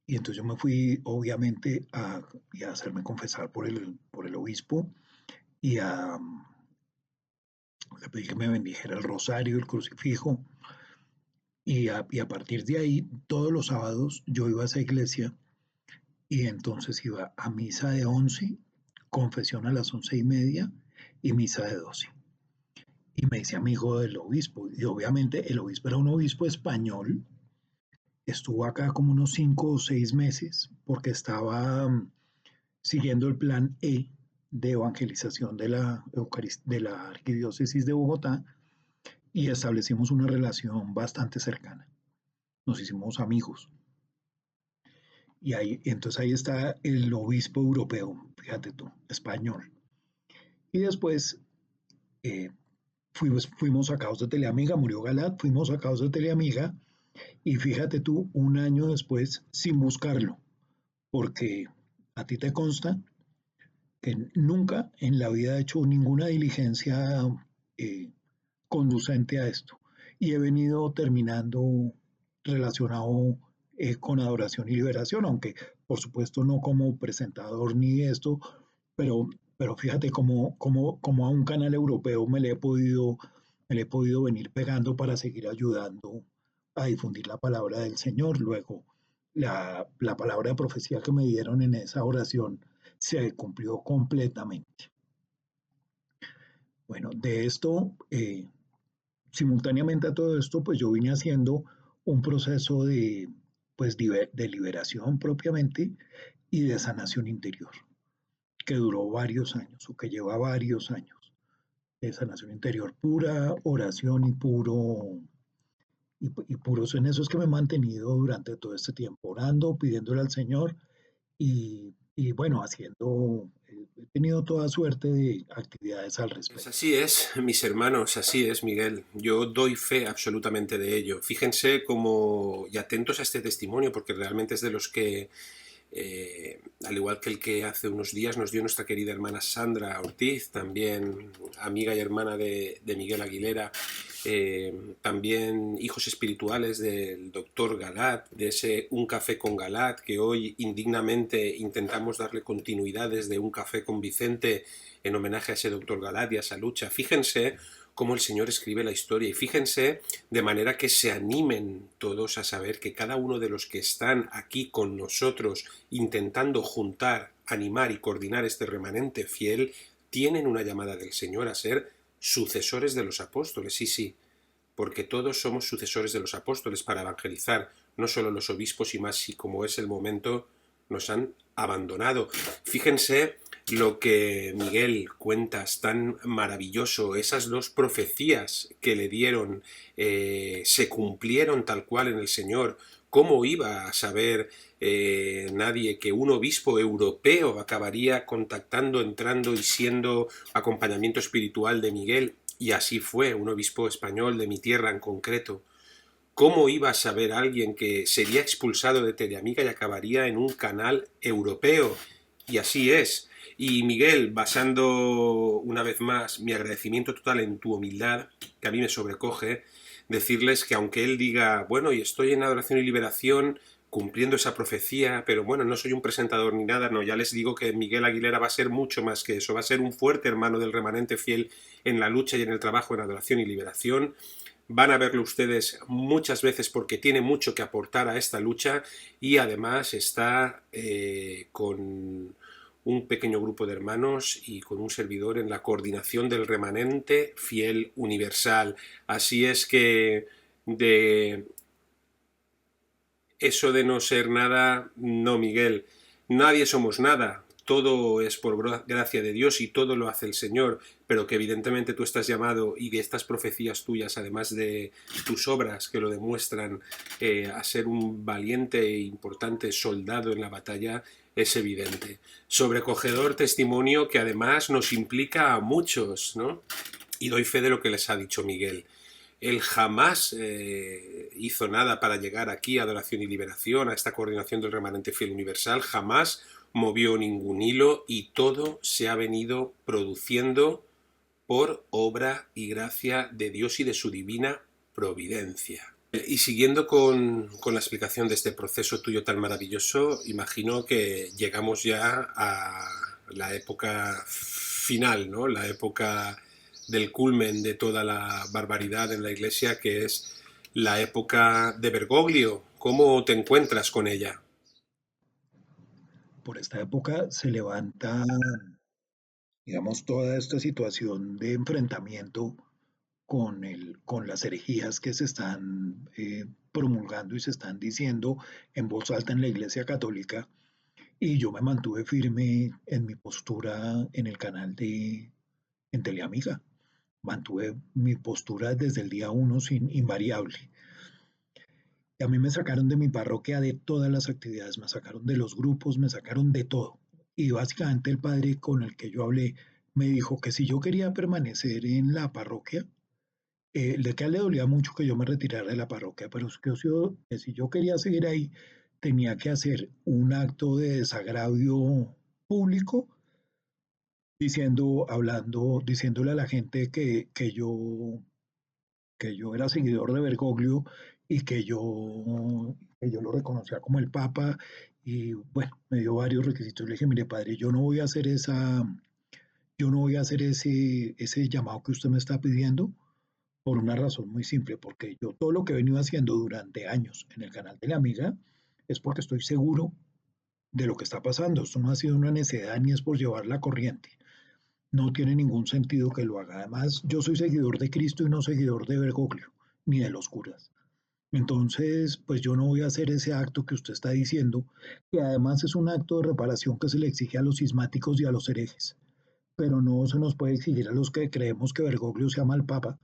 Y entonces yo me fui, obviamente, a hacerme confesar por el obispo y le pedí que me bendijera el rosario, el crucifijo. Y a partir de ahí, todos los sábados yo iba a esa iglesia y entonces iba a misa de 11, confesión a las 11:30 y misa de 12. Y me hice amigo del obispo. Y obviamente el obispo era un obispo español. Estuvo acá como unos 5 o 6 meses porque estaba siguiendo el plan E de evangelización de la arquidiócesis de Bogotá y establecimos una relación bastante cercana. Nos hicimos amigos. Y entonces ahí está el obispo europeo, fíjate tú, español. Y después eh, fuimos sacados de Teleamiga, murió Galat, fuimos sacados de Teleamiga y fíjate tú, un año después, sin buscarlo, porque a ti te consta que nunca en la vida he hecho ninguna diligencia eh, conducente a esto. Y he venido terminando relacionado con adoración y liberación, aunque por supuesto no como presentador ni esto, pero fíjate cómo a un canal europeo me le he podido venir pegando para seguir ayudando a difundir la palabra del Señor. Luego, la palabra de profecía que me dieron en esa oración se cumplió completamente. Bueno, de esto, simultáneamente a todo esto, pues yo vine haciendo un proceso pues, de liberación propiamente y de sanación interior, que duró varios años o que lleva varios años. De sanación interior pura, oración y puros en eso es que me he mantenido durante todo este tiempo, orando, pidiéndole al Señor y bueno, he tenido toda suerte de actividades al Pues respecto. así es, mis hermanos, así es, Miguel. Yo doy fe absolutamente de ello. Fíjense cómo, y atentos a este testimonio, porque realmente es de los que al igual que el que hace unos días nos dio nuestra querida hermana Sandra Ortiz, también amiga y hermana de Miguel Aguilera, también hijos espirituales del doctor Galat, de ese Un Café con Galat, que hoy indignamente intentamos darle continuidad desde Un Café con Vicente en homenaje a ese doctor Galat y a esa lucha. Fíjense cómo el Señor escribe la historia y fíjense de manera que se animen todos a saber que cada uno de los que están aquí con nosotros intentando juntar, animar y coordinar este remanente fiel tienen una llamada del Señor a ser sucesores de los apóstoles, sí, porque todos somos sucesores de los apóstoles para evangelizar, no solo los obispos y más si como es el momento nos han abandonado. Fíjense lo que Miguel cuentas tan maravilloso, esas dos profecías que le dieron se cumplieron tal cual en el Señor. ¿Cómo iba a saber nadie que un obispo europeo acabaría contactando, entrando y siendo acompañamiento espiritual de Miguel? Y así fue, un obispo español de mi tierra en concreto. ¿Cómo iba a saber alguien que sería expulsado de Teleamiga y acabaría en un canal europeo? Y así es. Y Miguel, basando una vez más mi agradecimiento total en tu humildad, que a mí me sobrecoge, decirles que aunque él diga, bueno, y estoy en adoración y liberación, cumpliendo esa profecía, pero bueno, no soy un presentador ni nada, no, ya les digo que Miguel Aguilera va a ser mucho más que eso, va a ser un fuerte hermano del remanente fiel en la lucha y en el trabajo en adoración y liberación. Van a verlo ustedes muchas veces porque tiene mucho que aportar a esta lucha y además está con un pequeño grupo de hermanos y con un servidor en la coordinación del remanente fiel universal. Así es que de eso de no ser nada, no, Miguel, nadie somos nada. Todo es por gracia de Dios y todo lo hace el Señor, pero que evidentemente tú estás llamado y de estas profecías tuyas, además de tus obras que lo demuestran, a ser un valiente e importante soldado en la batalla, es evidente. Sobrecogedor testimonio que además nos implica a muchos, ¿no? Y doy fe de lo que les ha dicho Miguel. Él jamás hizo nada para llegar aquí a Adoración y Liberación, a esta coordinación del remanente fiel universal, jamás movió ningún hilo y todo se ha venido produciendo por obra y gracia de Dios y de su divina providencia. Y siguiendo con la explicación de este proceso tuyo tan maravilloso, imagino que llegamos ya a la época final, ¿no? La época del culmen de toda la barbaridad en la Iglesia, que es la época de Bergoglio. ¿Cómo te encuentras con ella? Por esta época se levanta, digamos, toda esta situación de enfrentamiento con las herejías que se están promulgando y se están diciendo en voz alta en la Iglesia Católica. Y yo me mantuve firme en mi postura en el canal en Teleamiga. Mantuve mi postura desde el día uno sin invariable. Y a mí me sacaron de mi parroquia de todas las actividades, me sacaron de los grupos, me sacaron de todo. Y básicamente el padre con el que yo hablé me dijo que si yo quería permanecer en la parroquia, de que a él le dolía mucho que yo me retirara de la parroquia, pero es que si yo quería seguir ahí, tenía que hacer un acto de desagravio público diciéndole a la gente que yo era seguidor de Bergoglio y que yo lo reconocía como el Papa. Y bueno, me dio varios requisitos. Le dije, mire, padre, yo no voy a hacer ese llamado que usted me está pidiendo por una razón muy simple, porque yo todo lo que he venido haciendo durante años en el canal de la amiga es porque estoy seguro de lo que está pasando. Esto no ha sido una necedad ni es por llevar la corriente. No tiene ningún sentido que lo haga. Además, yo soy seguidor de Cristo y no seguidor de Bergoglio, ni de los curas. Entonces, pues yo no voy a hacer ese acto que usted está diciendo, que además es un acto de reparación que se le exige a los cismáticos y a los herejes, pero no se nos puede exigir a los que creemos que Bergoglio se llama el Papa,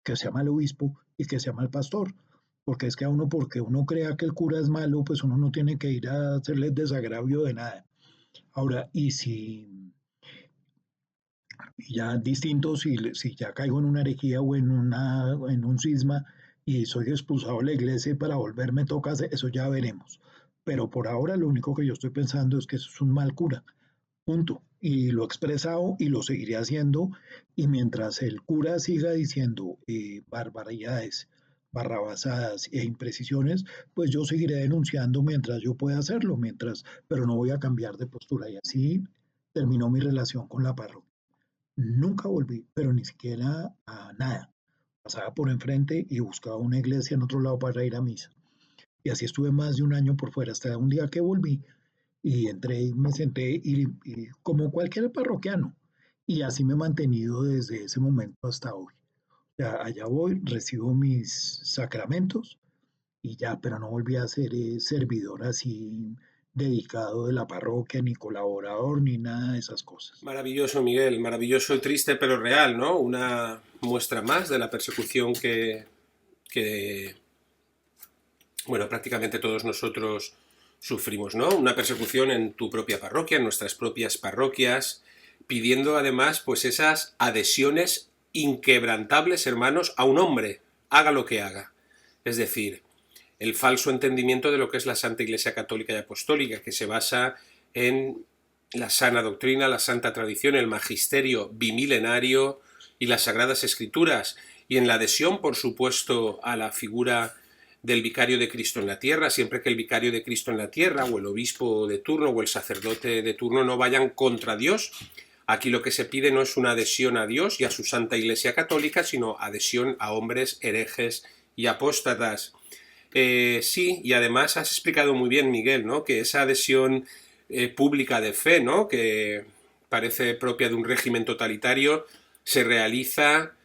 que se llama el obispo y que se llama el pastor. Porque es que a uno, porque uno crea que el cura es malo, pues uno no tiene que ir a hacerle desagravio de nada. Ahora, y si ya distinto si ya caigo en una herejía o en un cisma y soy expulsado de la iglesia y para volverme toca hacer, eso ya veremos. Pero por ahora lo único que yo estoy pensando es que eso es un mal cura, punto. Y lo he expresado y lo seguiré haciendo. Y mientras el cura siga diciendo barbaridades, barrabasadas e imprecisiones, pues yo seguiré denunciando mientras yo pueda hacerlo, pero no voy a cambiar de postura. Y así terminó mi relación con la parroquia. Nunca volví, pero ni siquiera a nada. Pasaba por enfrente y buscaba una iglesia en otro lado para ir a misa. Y así estuve más de un año por fuera, hasta un día que volví y entré y me senté y como cualquier parroquiano. Y así me he mantenido desde ese momento hasta hoy. O sea, allá voy, recibo mis sacramentos y ya, pero no volví a ser servidor así dedicado de la parroquia, ni colaborador, ni nada de esas cosas. Maravilloso, Miguel, maravilloso y triste, pero real, ¿no? Una muestra más de la persecución que bueno, prácticamente todos nosotros sufrimos, ¿no? Una persecución en tu propia parroquia, en nuestras propias parroquias, pidiendo además, pues esas adhesiones inquebrantables, hermanos, a un hombre, haga lo que haga. Es decir, el falso entendimiento de lo que es la Santa Iglesia Católica y Apostólica, que se basa en la sana doctrina, la santa tradición, el magisterio bimilenario y las sagradas escrituras, y en la adhesión, por supuesto, a la figura del vicario de Cristo en la tierra, siempre que el vicario de Cristo en la tierra, o el obispo de turno, o el sacerdote de turno no vayan contra Dios. Aquí lo que se pide no es una adhesión a Dios y a su Santa Iglesia Católica, sino adhesión a hombres herejes y apóstatas. Sí, y además has explicado muy bien, Miguel, ¿no? Que esa adhesión pública de fe, ¿no? Que parece propia de un régimen totalitario, se realiza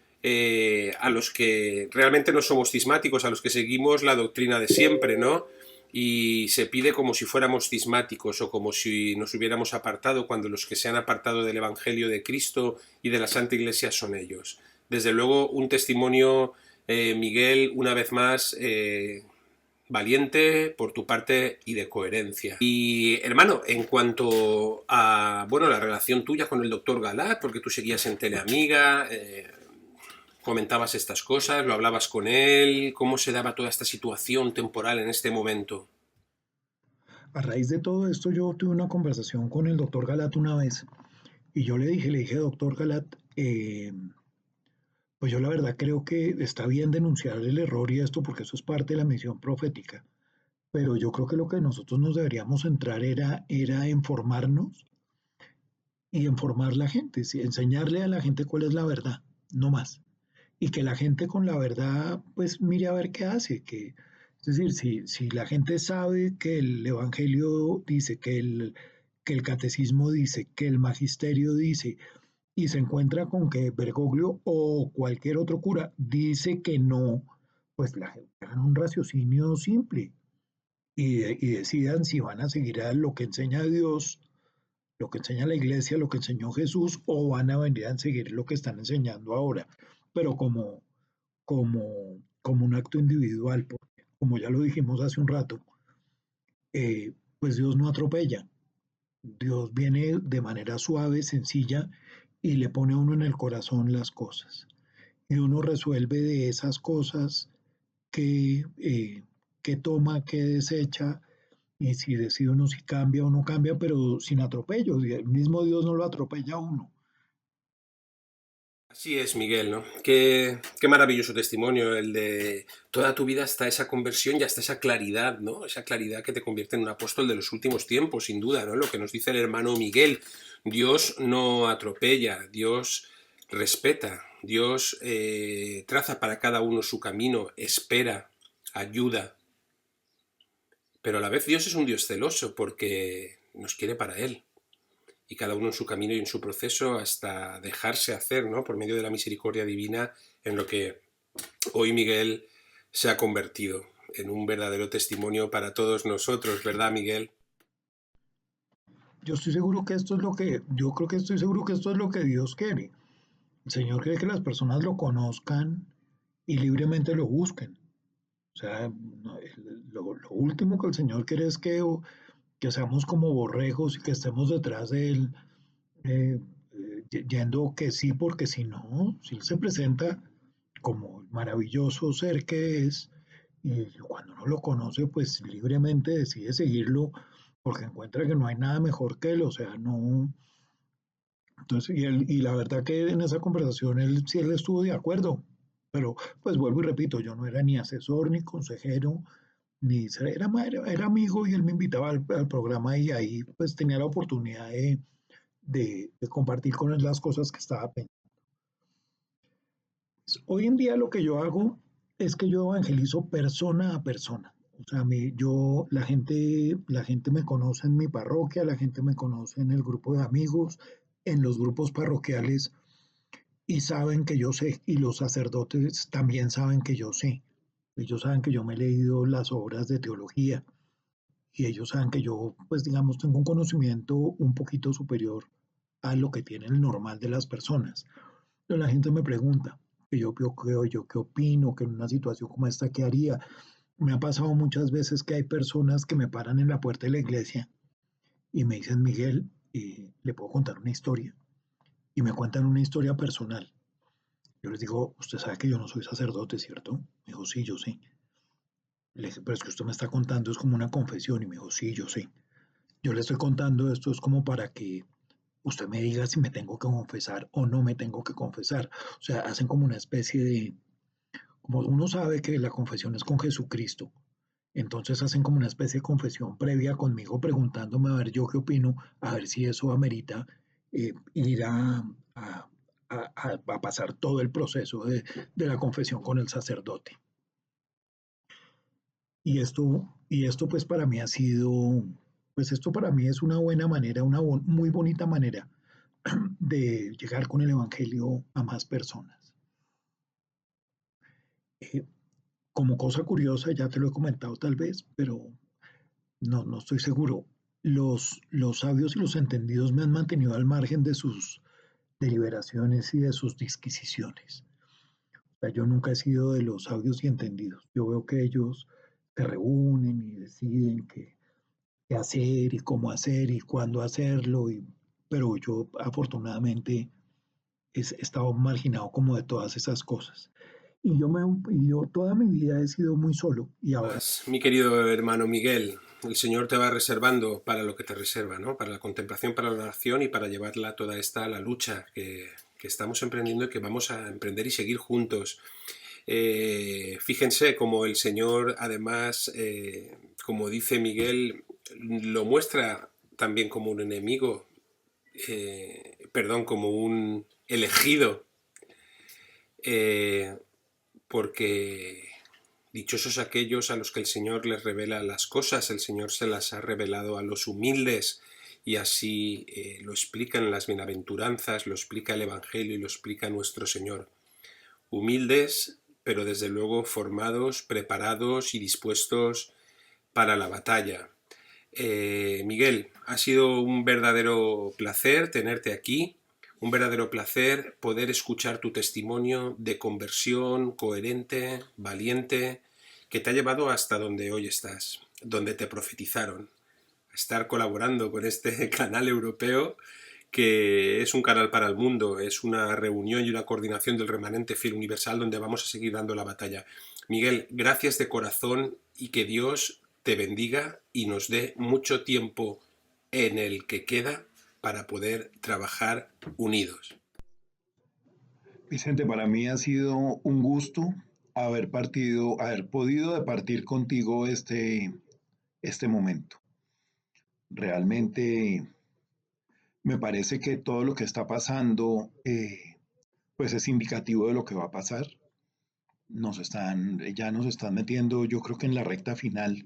a los que realmente no somos cismáticos, a los que seguimos la doctrina de siempre, ¿no? Y se pide como si fuéramos cismáticos o como si nos hubiéramos apartado cuando los que se han apartado del Evangelio de Cristo y de la Santa Iglesia son ellos. Desde luego, un testimonio, Miguel, una vez más, valiente por tu parte y de coherencia. Y hermano, en cuanto a bueno, la relación tuya con el doctor Galat, porque tú seguías en Teleamiga, comentabas estas cosas, lo hablabas con él, ¿cómo se daba toda esta situación temporal en este momento? A raíz de todo esto, yo tuve una conversación con el doctor Galat una vez y yo le dije, doctor Galat, pues yo la verdad creo que está bien denunciar el error y esto porque eso es parte de la misión profética, pero yo creo que lo que nosotros nos deberíamos centrar era en formarnos y en formar la gente, ¿sí? Enseñarle a la gente cuál es la verdad, no más. Y que la gente con la verdad, pues mire a ver qué hace. Es decir, si la gente sabe que el Evangelio dice, que el catecismo dice, que el magisterio dice, y se encuentra con que Bergoglio o cualquier otro cura dice que no, pues la gente haga un raciocinio simple y decidan si van a seguir a lo que enseña Dios, lo que enseña la iglesia, lo que enseñó Jesús, o van a venir a seguir lo que están enseñando ahora, pero como un acto individual, porque como ya lo dijimos hace un rato, pues Dios no atropella, Dios viene de manera suave, sencilla, y le pone a uno en el corazón las cosas. Y uno resuelve de esas cosas que toma, que desecha, y si decide uno si cambia o no cambia, pero sin atropello. El mismo Dios no lo atropella a uno. Así es, Miguel, ¿no? Qué maravilloso testimonio el de toda tu vida hasta esa conversión y hasta esa claridad, ¿no? Esa claridad que te convierte en un apóstol de los últimos tiempos, sin duda, ¿no? Lo que nos dice el hermano Miguel, Dios no atropella, Dios respeta, Dios traza para cada uno su camino, espera, ayuda, pero a la vez Dios es un Dios celoso porque nos quiere para Él y cada uno en su camino y en su proceso hasta dejarse hacer, ¿no? Por medio de la misericordia divina en lo que hoy Miguel se ha convertido en un verdadero testimonio para todos nosotros, ¿verdad, Miguel? Yo estoy seguro que esto es lo que, yo creo que estoy seguro que esto es lo que Dios quiere. El Señor quiere que las personas lo conozcan y libremente lo busquen. O sea, no, lo último que el Señor quiere es que seamos como borregos y que estemos detrás de Él, eh, yendo que sí, porque si no, si Él se presenta como el maravilloso ser que es, y cuando uno lo conoce, pues libremente decide seguirlo porque encuentra que no hay nada mejor que Él, o sea, no. Entonces, y la verdad que en esa conversación él sí él estuvo de acuerdo, pero pues vuelvo y repito, yo no era ni asesor, ni consejero, era amigo y él me invitaba al programa y ahí pues tenía la oportunidad de compartir con él las cosas que estaba pensando. Hoy en día lo que yo hago es que yo evangelizo persona a persona. O sea, la gente me conoce en mi parroquia, la gente me conoce en el grupo de amigos, en los grupos parroquiales y saben que yo sé, y los sacerdotes también saben que yo sé. Ellos saben que yo me he leído las obras de teología y ellos saben que yo, pues digamos, tengo un conocimiento un poquito superior a lo que tiene el normal de las personas. Pero la gente me pregunta que yo qué opino, que en una situación como esta, ¿qué haría? Me ha pasado muchas veces que hay personas que me paran en la puerta de la iglesia y me dicen, Miguel, ¿le puedo contar una historia? Y me cuentan una historia personal. Yo les digo, usted sabe que yo no soy sacerdote, ¿cierto? Me dijo, sí, yo sé. Le dije, pero es que usted me está contando, es como una confesión. Y me dijo, sí, yo sé. Yo le estoy contando esto, es como para que usted me diga si me tengo que confesar o no me tengo que confesar. O sea, hacen como una especie de, como uno sabe que la confesión es con Jesucristo, entonces hacen como una especie de confesión previa conmigo preguntándome a ver yo qué opino, a ver si eso amerita ir a pasar todo el proceso de la confesión con el sacerdote. Y esto pues para mí ha sido, pues esto para mí es una buena manera, muy bonita manera de llegar con el Evangelio a más personas. Eh, Como cosa curiosa, ya te lo he comentado tal vez, pero no estoy seguro. Los sabios y los entendidos me han mantenido al margen de sus deliberaciones y de sus disquisiciones. O sea, yo nunca he sido de los sabios y entendidos. Yo veo que ellos se reúnen y deciden qué hacer y cómo hacer y cuándo hacerlo, pero yo afortunadamente he estado marginado como de todas esas cosas. Y yo toda mi vida he sido muy solo y ahora Mi querido hermano Miguel, el Señor te va reservando para lo que te reserva, ¿no? Para la contemplación, para la oración y para llevarla toda esta a la lucha que estamos emprendiendo y que vamos a emprender y seguir juntos. Fíjense como el Señor, además, como dice Miguel, lo muestra también como un enemigo, perdón, como un elegido, eh, porque dichosos aquellos a los que el Señor les revela las cosas, el Señor se las ha revelado a los humildes y así lo explican las bienaventuranzas, lo explica el Evangelio y lo explica nuestro Señor. Humildes, pero desde luego formados, preparados y dispuestos para la batalla. Miguel, ha sido un verdadero placer tenerte aquí, un verdadero placer poder escuchar tu testimonio de conversión coherente, valiente, que te ha llevado hasta donde hoy estás, donde te profetizaron, a estar colaborando con este canal europeo que es un canal para el mundo, es una reunión y una coordinación del remanente fiel universal donde vamos a seguir dando la batalla. Miguel, gracias de corazón y que Dios te bendiga y nos dé mucho tiempo en el que queda para poder trabajar unidos. Vicente, para mí ha sido un gusto haber podido departir contigo este momento. Realmente me parece que todo lo que está pasando, pues es indicativo de lo que va a pasar. Ya nos están metiendo, yo creo que en la recta final,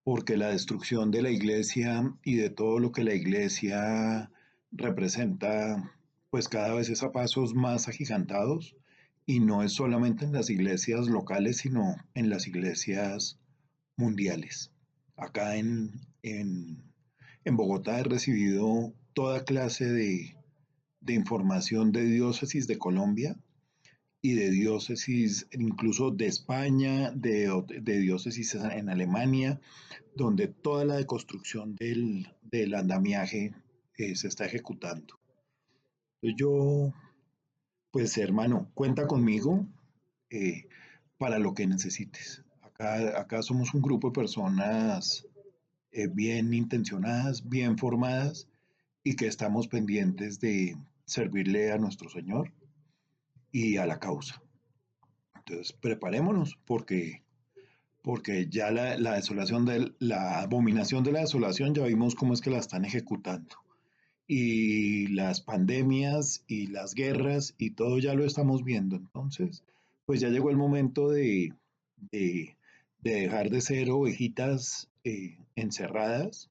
porque la destrucción de la iglesia y de todo lo que la iglesia representa, pues cada vez es a pasos más agigantados, y no es solamente en las iglesias locales, sino en las iglesias mundiales. Acá en Bogotá he recibido toda clase de información de diócesis de Colombia y de diócesis incluso de España, de diócesis en Alemania, donde toda la deconstrucción del andamiaje se está ejecutando. Entonces yo, pues hermano, cuenta conmigo eh, para lo que necesites. Acá somos un grupo de personas bien intencionadas, bien formadas y que estamos pendientes de servirle a nuestro Señor y a la causa. Entonces, preparémonos porque ya la desolación la abominación de la desolación ya vimos cómo es que la están ejecutando. Y las pandemias y las guerras y todo ya lo estamos viendo. Entonces, pues ya llegó el momento de, de dejar de ser ovejitas encerradas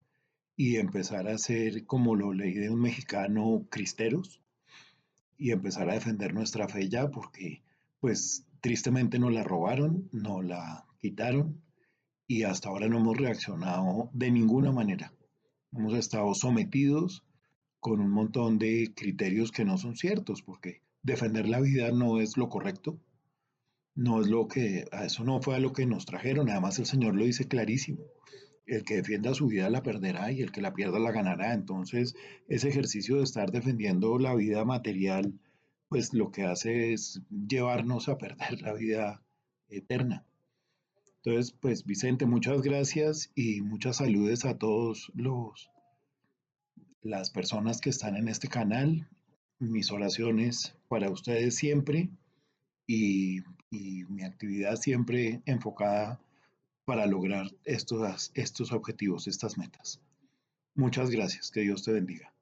y empezar a ser, como lo leí de un mexicano, cristeros, y empezar a defender nuestra fe ya, porque pues tristemente nos la robaron, nos la quitaron y hasta ahora no hemos reaccionado de ninguna manera. Hemos estado sometidos con un montón de criterios que no son ciertos, porque defender la vida no es lo correcto, no es lo que, a eso no fue a lo que nos trajeron, además el Señor lo dice clarísimo, el que defienda su vida la perderá y el que la pierda la ganará. Entonces, ese ejercicio de estar defendiendo la vida material, pues lo que hace es llevarnos a perder la vida eterna. Entonces, pues Vicente, muchas gracias y muchas saludes a todos las personas que están en este canal. Mis oraciones para ustedes siempre y, y mi actividad siempre enfocada para lograr estos objetivos, estas metas. Muchas gracias. Que Dios te bendiga.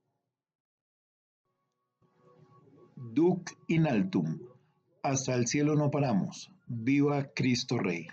Duc in altum. Hasta el cielo no paramos. Viva Cristo Rey.